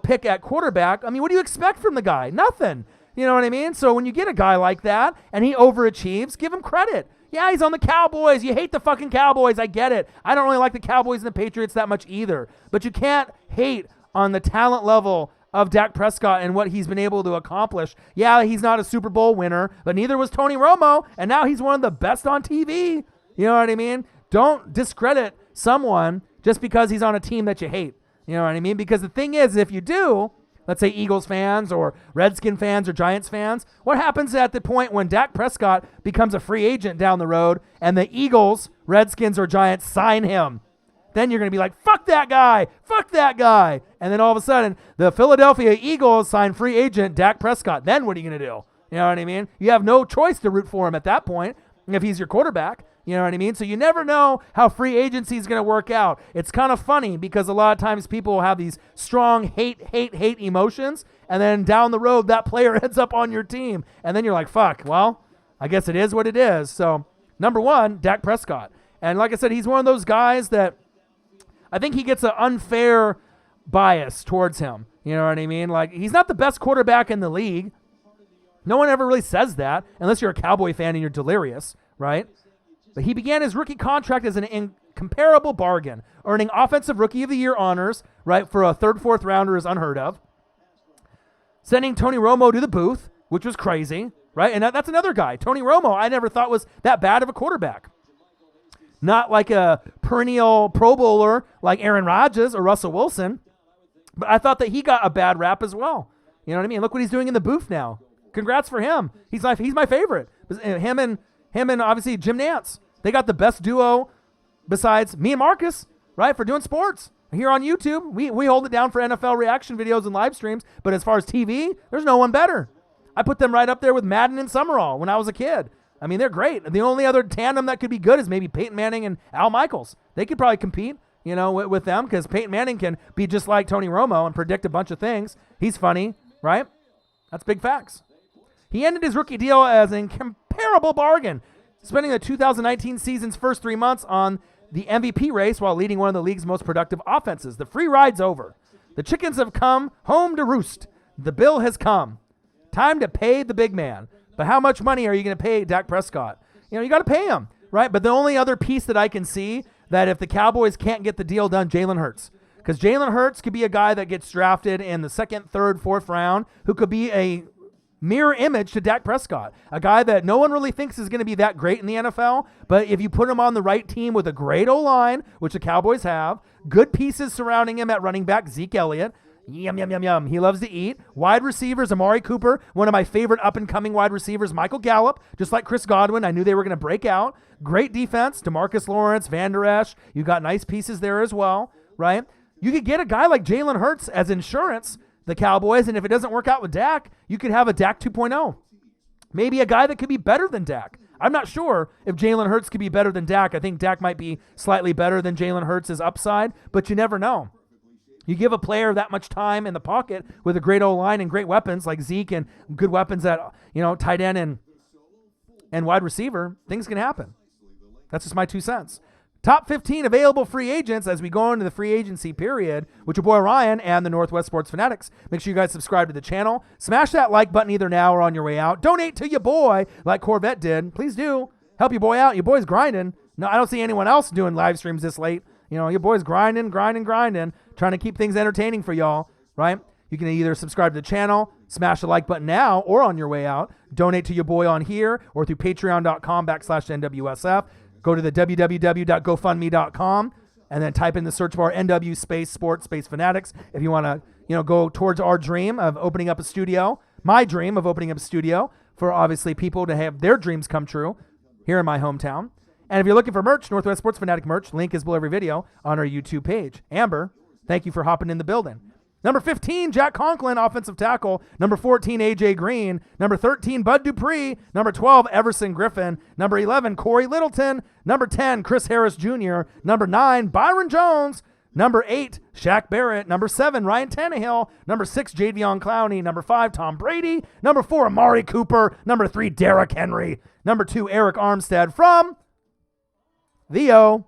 pick at quarterback. What do you expect from the guy? Nothing. You know what I mean? So when you get a guy like that and he overachieves, give him credit. Yeah, he's on the Cowboys. You hate the fucking Cowboys. I get it. I don't really like the Cowboys and the Patriots that much either. But you can't hate on the talent level of Dak Prescott and what he's been able to accomplish. Yeah, he's not a Super Bowl winner, but neither was Tony Romo, and now he's one of the best on TV. You know what I mean? Don't discredit someone just because he's on a team that you hate. You know what I mean? Because the thing is, if you do, let's say Eagles fans or Redskin fans or Giants fans, what happens at the point when Dak Prescott becomes a free agent down the road and the Eagles, Redskins, or Giants sign him? Then you're going to be like, fuck that guy. And then all of a sudden, the Philadelphia Eagles sign free agent Dak Prescott. Then what are you going to do? You know what I mean? You have no choice to root for him at that point if he's your quarterback. You know what I mean? So you never know how free agency is going to work out. It's kind of funny because a lot of times people will have these strong hate emotions, and then down the road, that player ends up on your team. And then you're like, fuck, well, I guess it is what it is. So, number one, Dak Prescott. And like I said, he's one of those guys that I think he gets an unfair bias towards him. You know what I mean? Like, he's not the best quarterback in the league. No one ever really says that, unless you're a Cowboy fan and you're delirious, right? But he began his rookie contract as an incomparable bargain, earning Offensive Rookie of the Year honors, right, for a third, fourth rounder is unheard of. Sending Tony Romo to the booth, which was crazy, right? And that's another guy. Tony Romo, I never thought was that bad of a quarterback. Not like a perennial Pro Bowler like Aaron Rodgers or Russell Wilson, but I thought that he got a bad rap as well. You know what I mean? Look what he's doing in the booth now. Congrats for him. He's my favorite. Him and obviously Jim Nantz. They got the best duo besides me and Marcus, right, for doing sports. Here on YouTube, we hold it down for NFL reaction videos and live streams, but as far as TV, there's no one better. I put them right up there with Madden and Summerall when I was a kid. They're great. The only other tandem that could be good is maybe Peyton Manning and Al Michaels. They could probably compete, with them because Peyton Manning can be just like Tony Romo and predict a bunch of things. He's funny, right? That's big facts. He ended his rookie deal as an incomparable bargain, spending the 2019 season's first 3 months on the MVP race while leading one of the league's most productive offenses. The free ride's over. The chickens have come home to roost. The bill has come. Time to pay the big man. But how much money are you going to pay Dak Prescott? You got to pay him, right? But the only other piece that I can see that if the Cowboys can't get the deal done, Jalen Hurts. Because Jalen Hurts could be a guy that gets drafted in the second, third, fourth round who could be a mirror image to Dak Prescott, a guy that no one really thinks is going to be that great in the NFL, but if you put him on the right team with a great O-line, which the Cowboys have, good pieces surrounding him at running back, Zeke Elliott, yum, yum, yum, yum. He loves to eat. Wide receivers, Amari Cooper, one of my favorite up-and-coming wide receivers, Michael Gallup, just like Chris Godwin. I knew they were going to break out. Great defense, DeMarcus Lawrence, Van Der Esch. You got nice pieces there as well, right? You could get a guy like Jalen Hurts as insurance, the Cowboys, and if it doesn't work out with Dak, you could have a Dak 2.0. Maybe a guy that could be better than Dak. I'm not sure if Jalen Hurts could be better than Dak. I think Dak might be slightly better than Jalen Hurts' upside, but you never know. You give a player that much time in the pocket with a great O-line and great weapons like Zeke and good weapons at tight end and wide receiver, things can happen. That's just my 2 cents. Top 15 available free agents as we go into the free agency period with your boy Ryan and the Northwest Sports Fanatics. Make sure you guys subscribe to the channel. Smash that like button either now or on your way out. Donate to your boy like Corvette did. Please do. Help your boy out. Your boy's grinding. No, I don't see anyone else doing live streams this late. You know, your boy's grinding, trying to keep things entertaining for y'all, right? You can either subscribe to the channel, smash the like button now or on your way out, donate to your boy on here or through patreon.com/NWSF. Go to the www.gofundme.com and then type in the search bar NW space sports space fanatics if you want to, go towards our dream of opening up a studio, my dream of opening up a studio for obviously people to have their dreams come true here in my hometown. And if you're looking for merch, Northwest Sports Fanatic merch, link is below every video on our YouTube page. Amber, thank you for hopping in the building. Number 15, Jack Conklin, offensive tackle. Number 14, A.J. Green. Number 13, Bud Dupree. Number 12, Everson Griffin. Number 11, Corey Littleton. Number 10, Chris Harris Jr. Number 9, Byron Jones. Number 8, Shaq Barrett. Number 7, Ryan Tannehill. Number 6, Jadeveon Clowney. Number 5, Tom Brady. Number 4, Amari Cooper. Number 3, Derrick Henry. Number 2, Eric Armstead from the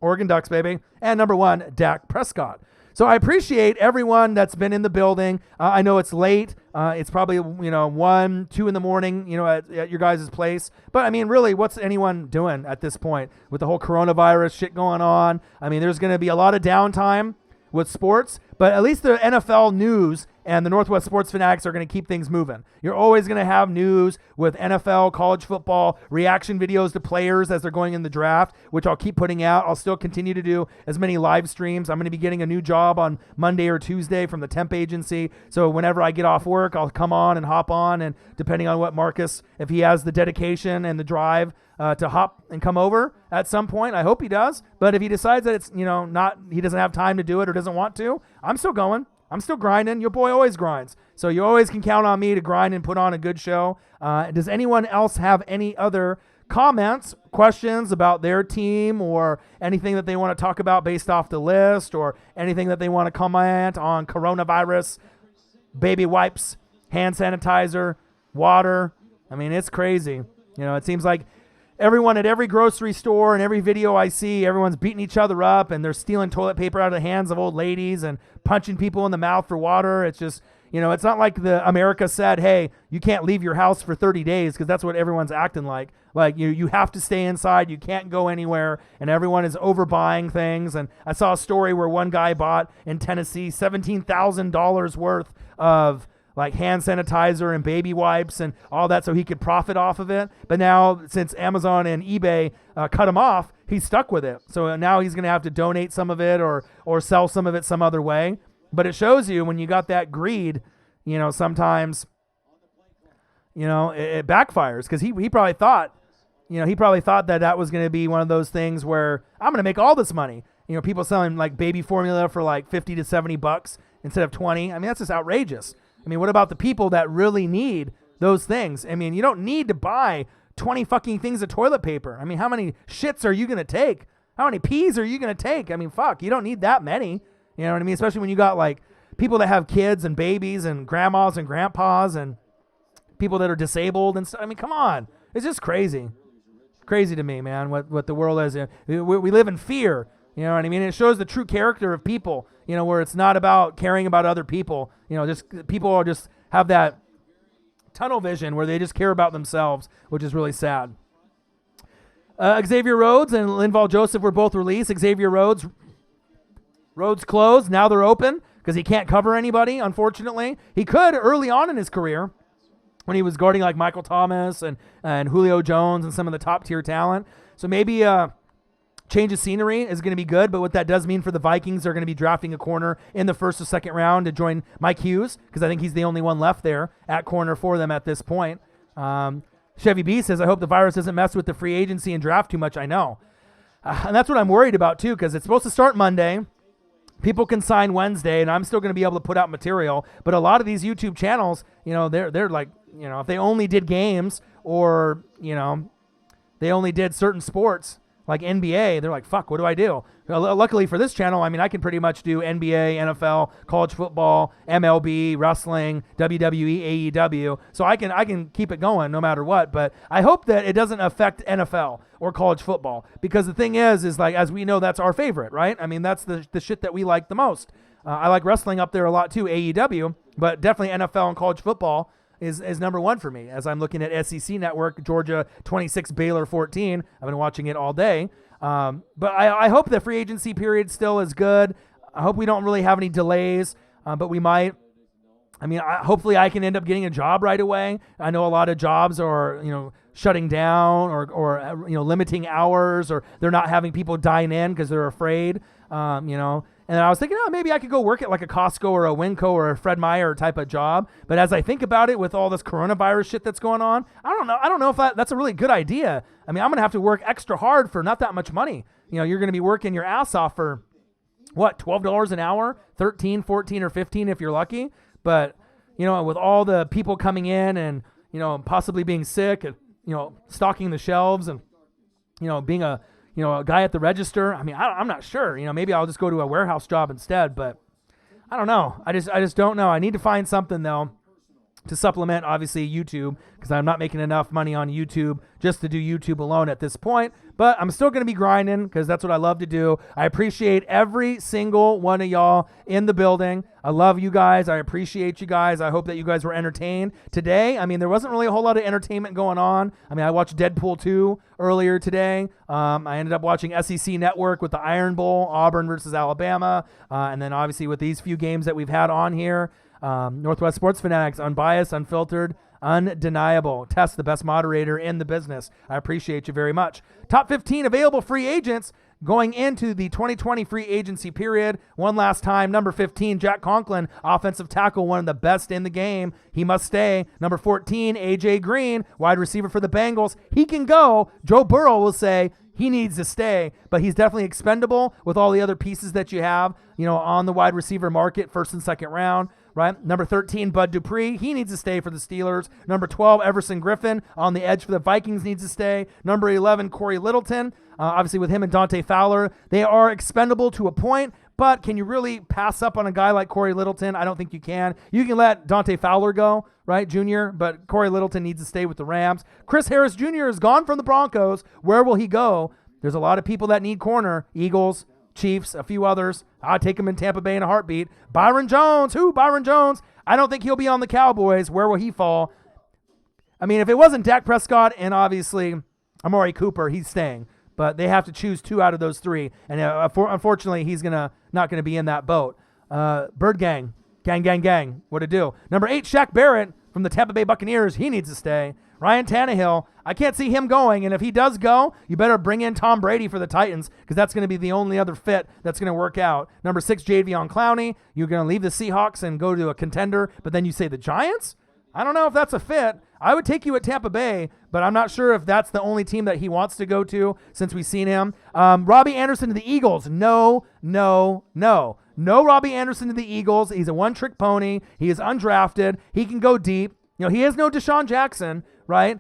Oregon Ducks, baby. And number 1, Dak Prescott. So I appreciate everyone that's been in the building. I know it's late. It's probably, 1, 2 in the morning, at your guys' place. But, I mean, really, what's anyone doing at this point with the whole coronavirus shit going on? I mean, there's going to be a lot of downtime with sports, but at least the NFL news and the Northwest Sports Fanatics are going to keep things moving. You're always going to have news with NFL, college football, reaction videos to players as they're going in the draft, which I'll keep putting out. I'll still continue to do as many live streams. I'm going to be getting a new job on Monday or Tuesday from the temp agency. So whenever I get off work, I'll come on and hop on. And depending on what Marcus, if he has the dedication and the drive to hop and come over at some point, I hope he does. But if he decides that it's, not, he doesn't have time to do it or doesn't want to, I'm still going. I'm still grinding. Your boy always grinds. So you always can count on me to grind and put on a good show. Does anyone else have any other comments, questions about their team or anything that they want to talk about based off the list or anything that they want to comment on coronavirus, baby wipes, hand sanitizer, water? I mean, it's crazy. It seems like everyone at every grocery store and every video I see, everyone's beating each other up and they're stealing toilet paper out of the hands of old ladies and punching people in the mouth for water. It's just, it's not like the America said, hey, you can't leave your house for 30 days because that's what everyone's acting like. Like you have to stay inside. You can't go anywhere. And everyone is overbuying things. And I saw a story where one guy bought in Tennessee $17,000 worth of like hand sanitizer and baby wipes and all that so he could profit off of it. But now since Amazon and eBay cut him off, he's stuck with it. So now he's going to have to donate some of it or sell some of it some other way. But it shows you when you got that greed, sometimes, it backfires because he probably thought, that was going to be one of those things where I'm going to make all this money. People selling like baby formula for like $50 to $70 instead of 20. I mean, that's just outrageous. I mean, what about the people that really need those things? I mean, you don't need to buy 20 fucking things of toilet paper. I mean, how many shits are you going to take? How many peas are you going to take? I mean, fuck, you don't need that many. You know what I mean? Especially when you got like people that have kids and babies and grandmas and grandpas and people that are disabled and stuff. I mean, come on. It's just crazy. Crazy to me, man, what the world is. We live in fear. You know what I mean? It shows the true character of people, where it's not about caring about other people. Just people just have that tunnel vision where they just care about themselves, which is really sad. Xavier Rhodes and Linval Joseph were both released. Xavier Rhodes closed. Now they're open because he can't cover anybody, unfortunately. He could early on in his career when he was guarding like Michael Thomas and Julio Jones and some of the top tier talent. So maybe change of scenery is going to be good, but what that does mean for the Vikings, they're going to be drafting a corner in the first or second round to join Mike Hughes because I think he's the only one left there at corner for them at this point. Chevy B says, I hope the virus doesn't mess with the free agency and draft too much. I know. And that's what I'm worried about too because it's supposed to start Monday. People can sign Wednesday, and I'm still going to be able to put out material. But a lot of these YouTube channels, they're like, if they only did games or, they only did certain sports, like NBA, they're like, fuck, what do I do? Luckily for this channel, I mean, I can pretty much do NBA, NFL, college football, MLB, wrestling, WWE, AEW. So I can keep it going no matter what. But I hope that it doesn't affect NFL or college football because the thing is like, as we know, that's our favorite, right? I mean, that's the shit that we like the most. I like wrestling up there a lot too, AEW, but definitely NFL and college football is number one for me as I'm looking at SEC Network, Georgia 26, Baylor 14. I've been watching it all day. But I hope the free agency period still is good. I hope we don't really have any delays, but we might. I mean, hopefully I can end up getting a job right away. I know a lot of jobs are, shutting down or limiting hours, or they're not having people dine in because they're afraid, And I was thinking, maybe I could go work at like a Costco or a Winco or a Fred Meyer type of job. But as I think about it with all this coronavirus shit that's going on, I don't know if that's a really good idea. I mean, I'm going to have to work extra hard for not that much money. You're going to be working your ass off for, what, $12 an hour, 13, 14, or 15 if you're lucky. But, with all the people coming in and, possibly being sick and, stocking the shelves and, being a guy at the register. I mean, I'm not sure. Maybe I'll just go to a warehouse job instead. But I don't know. I just don't know. I need to find something, though, to supplement, obviously, YouTube, because I'm not making enough money on YouTube just to do YouTube alone at this point. But I'm still going to be grinding because that's what I love to do. I appreciate every single one of y'all in the building. I love you guys. I appreciate you guys. I hope that you guys were entertained today. I mean, there wasn't really a whole lot of entertainment going on. I mean, I watched Deadpool 2 earlier today. I ended up watching SEC Network with the Iron Bowl, Auburn versus Alabama. And then obviously with these few games that we've had on here, Northwest Sports Fanatics, unbiased, unfiltered, undeniable. Tess, the best moderator in the business. I appreciate you very much. Top 15 available free agents going into the 2020 free agency period. One last time, number 15, Jack Conklin, offensive tackle, one of the best in the game. He must stay. Number 14, A.J. Green, wide receiver for the Bengals. He can go. Joe Burrow will say he needs to stay, but he's definitely expendable with all the other pieces that you have, on the wide receiver market, first and second round. Right? Number 13, Bud Dupree. He needs to stay for the Steelers. Number 12, Everson Griffin on the edge for the Vikings needs to stay. Number 11, Corey Littleton. Obviously, with him and Dante Fowler, they are expendable to a point, but can you really pass up on a guy like Corey Littleton? I don't think you can. You can let Dante Fowler go, right, Jr., but Corey Littleton needs to stay with the Rams. Chris Harris Jr. is gone from the Broncos. Where will he go? There's a lot of people that need corner. Eagles, Chiefs, a few others. I'd take him in Tampa Bay in a heartbeat. Byron Jones. Who? Byron Jones. I don't think he'll be on the Cowboys. Where will he fall? I mean, if it wasn't Dak Prescott and obviously Amari Cooper, he's staying. But they have to choose two out of those three. And unfortunately, he's not going to be in that boat. Bird Gang. Gang. What to do? Number 8, Shaq Barrett from the Tampa Bay Buccaneers. He needs to stay. Ryan Tannehill, I can't see him going, and if he does go, you better bring in Tom Brady for the Titans because that's going to be the only other fit that's going to work out. Number 6, Jadeveon Clowney. You're going to leave the Seahawks and go to a contender, but then you say the Giants? I don't know if that's a fit. I would take you at Tampa Bay, but I'm not sure if that's the only team that he wants to go to since we've seen him. Robbie Anderson to the Eagles. No. No Robbie Anderson to the Eagles. He's a one-trick pony. He is undrafted. He can go deep. He is no Deshaun Jackson, right?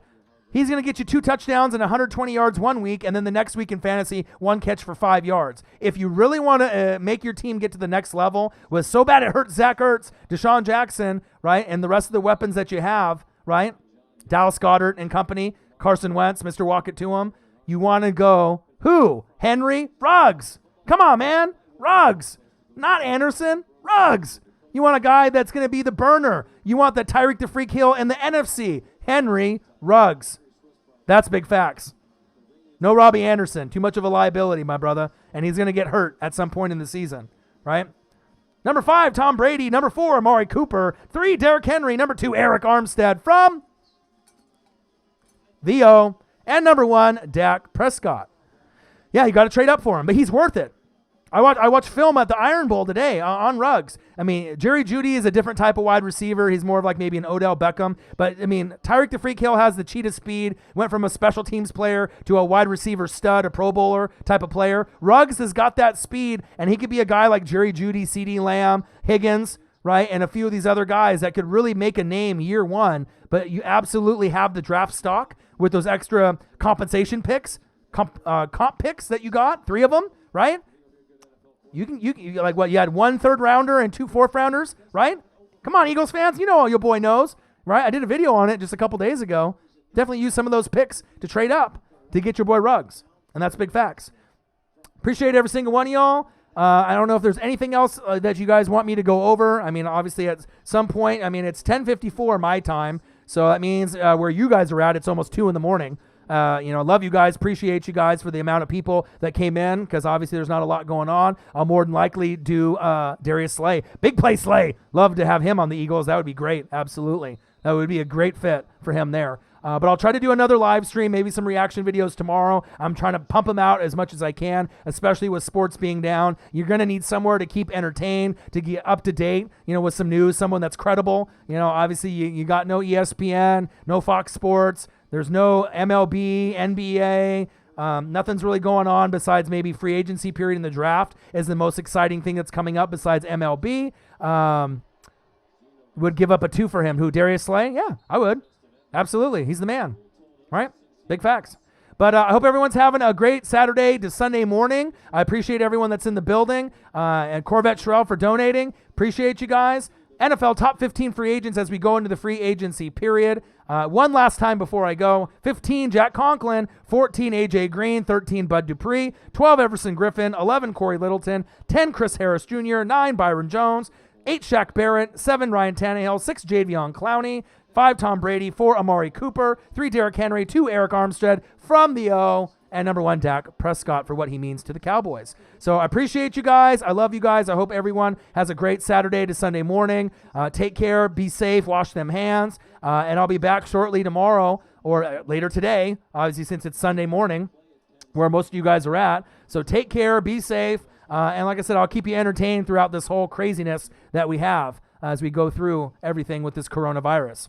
He's going to get you 2 touchdowns and 120 yards one week, and then the next week in fantasy, 1 catch for 5 yards. If you really want to make your team get to the next level, was so bad it hurt Zach Ertz, Deshaun Jackson, right, and the rest of the weapons that you have, right? Dallas Goedert and company, Carson Wentz, Mr. Walk It to him. You want to go, who? Henry Ruggs. Come on, man. Ruggs. Not Anderson. Ruggs. You want a guy that's going to be the burner. You want the Tyreek the Freak Hill in the NFC. Henry Ruggs. That's big facts. No Robbie Anderson. Too much of a liability, my brother. And he's going to get hurt at some point in the season, right? Number 5, Tom Brady. Number 4, Amari Cooper. 3, Derrick Henry. Number 2, Eric Armstead from VO. And number 1, Dak Prescott. Yeah, you got to trade up for him, but he's worth it. I watched film at the Iron Bowl today on Ruggs. I mean, Jerry Jeudy is a different type of wide receiver. He's more of like maybe an Odell Beckham. But, I mean, Tyreek the Freak Hill has the cheetah speed, went from a special teams player to a wide receiver stud, a Pro Bowler type of player. Ruggs has got that speed, and he could be a guy like Jerry Jeudy, CeeDee Lamb, Higgins, right, and a few of these other guys that could really make a name year one. But you absolutely have the draft stock with those extra compensation picks, comp picks that you got, 3 of them, right? You like what? You had 1 third rounder and 2 fourth rounders, right? Come on, Eagles fans. You know all your boy knows, right? I did a video on it just a couple days ago. Definitely use some of those picks to trade up to get your boy Ruggs. And that's big facts. Appreciate every single one of y'all. I don't know if there's anything else that you guys want me to go over. I mean, obviously at some point, I mean, it's 10:54 my time. So that means where you guys are at, it's almost 2 in the morning. Love you guys. Appreciate you guys for the amount of people that came in, because obviously there's not a lot going on. I'll more than likely do Darius Slay. Big play Slay. Love to have him on the Eagles. That would be great. Absolutely. That would be a great fit for him there. But I'll try to do another live stream, maybe some reaction videos tomorrow. I'm trying to pump them out as much as I can, especially with sports being down. You're going to need somewhere to keep entertained, to get up to date, with some news, someone that's credible. Obviously you got no ESPN, no Fox Sports. There's no MLB, NBA. Nothing's really going on besides maybe free agency period in the draft is the most exciting thing that's coming up besides MLB. Would give up a 2 for him. Who, Darius Slay? Yeah, I would. Absolutely. He's the man, right? Big facts. But I hope everyone's having a great Saturday to Sunday morning. I appreciate everyone that's in the building. And Corvette Sherrill for donating. Appreciate you guys. NFL top 15 free agents as we go into the free agency period. One last time before I go. 15, Jack Conklin. 14, A.J. Green. 13, Bud Dupree. 12, Everson Griffin. 11, Corey Littleton. 10, Chris Harris Jr. 9, Byron Jones. 8, Shaq Barrett. 7, Ryan Tannehill. 6, Jadeveon Clowney. 5, Tom Brady. 4, Amari Cooper. 3, Derrick Henry. 2, Eric Armstead from the O. And number 1, Dak Prescott for what he means to the Cowboys. So I appreciate you guys. I love you guys. I hope everyone has a great Saturday to Sunday morning. Take care. Be safe. Wash them hands. And I'll be back shortly tomorrow or later today, obviously since it's Sunday morning where most of you guys are at. So take care. Be safe. And like I said, I'll keep you entertained throughout this whole craziness that we have as we go through everything with this coronavirus.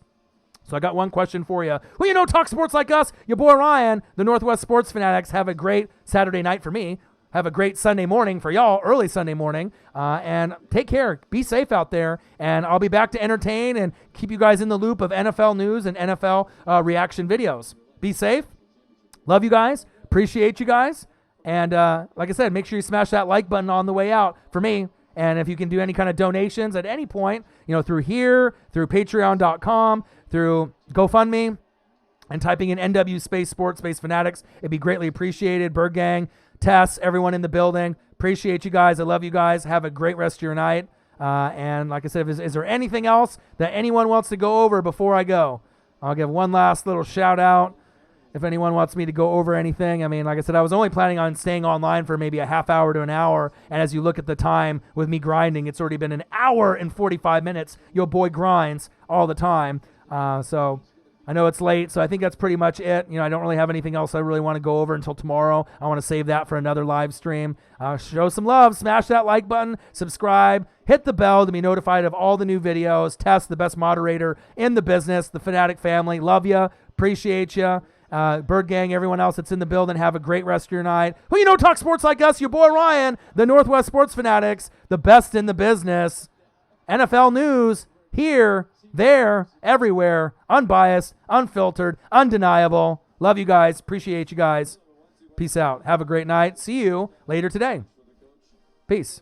So I got one question for you. Well, talk sports like us. Your boy Ryan, the Northwest Sports Fanatics, have a great Saturday night for me. Have a great Sunday morning for y'all, early Sunday morning. And take care. Be safe out there. And I'll be back to entertain and keep you guys in the loop of NFL news and NFL reaction videos. Be safe. Love you guys. Appreciate you guys. And like I said, make sure you smash that like button on the way out for me. And if you can do any kind of donations at any point, through here, through patreon.com, through GoFundMe, and typing in NW space sports space fanatics, it'd be greatly appreciated. Bird Gang, Tess, everyone in the building, appreciate you guys. I love you guys. Have a great rest of your night. And like I said, is there anything else that anyone wants to go over before I go? I'll give one last little shout out. If anyone wants me to go over anything, I mean, like I said, I was only planning on staying online for maybe a half hour to an hour. And as you look at the time with me grinding, it's already been an hour and 45 minutes. Your boy grinds all the time. So I know it's late, so I think that's pretty much it. I don't really have anything else I really want to go over until tomorrow. I want to save that for another live stream. Show some love. Smash that like button. Subscribe. Hit the bell to be notified of all the new videos. Tess, the best moderator in the business. The Fanatic family. Love you. Appreciate you. Bird Gang, everyone else that's in the building, have a great rest of your night. Talk sports like us, your boy Ryan, the Northwest Sports Fanatics, the best in the business. NFL news, here, there, everywhere, unbiased, unfiltered, undeniable. Love you guys. Appreciate you guys. Peace out. Have a great night. See you later today. Peace.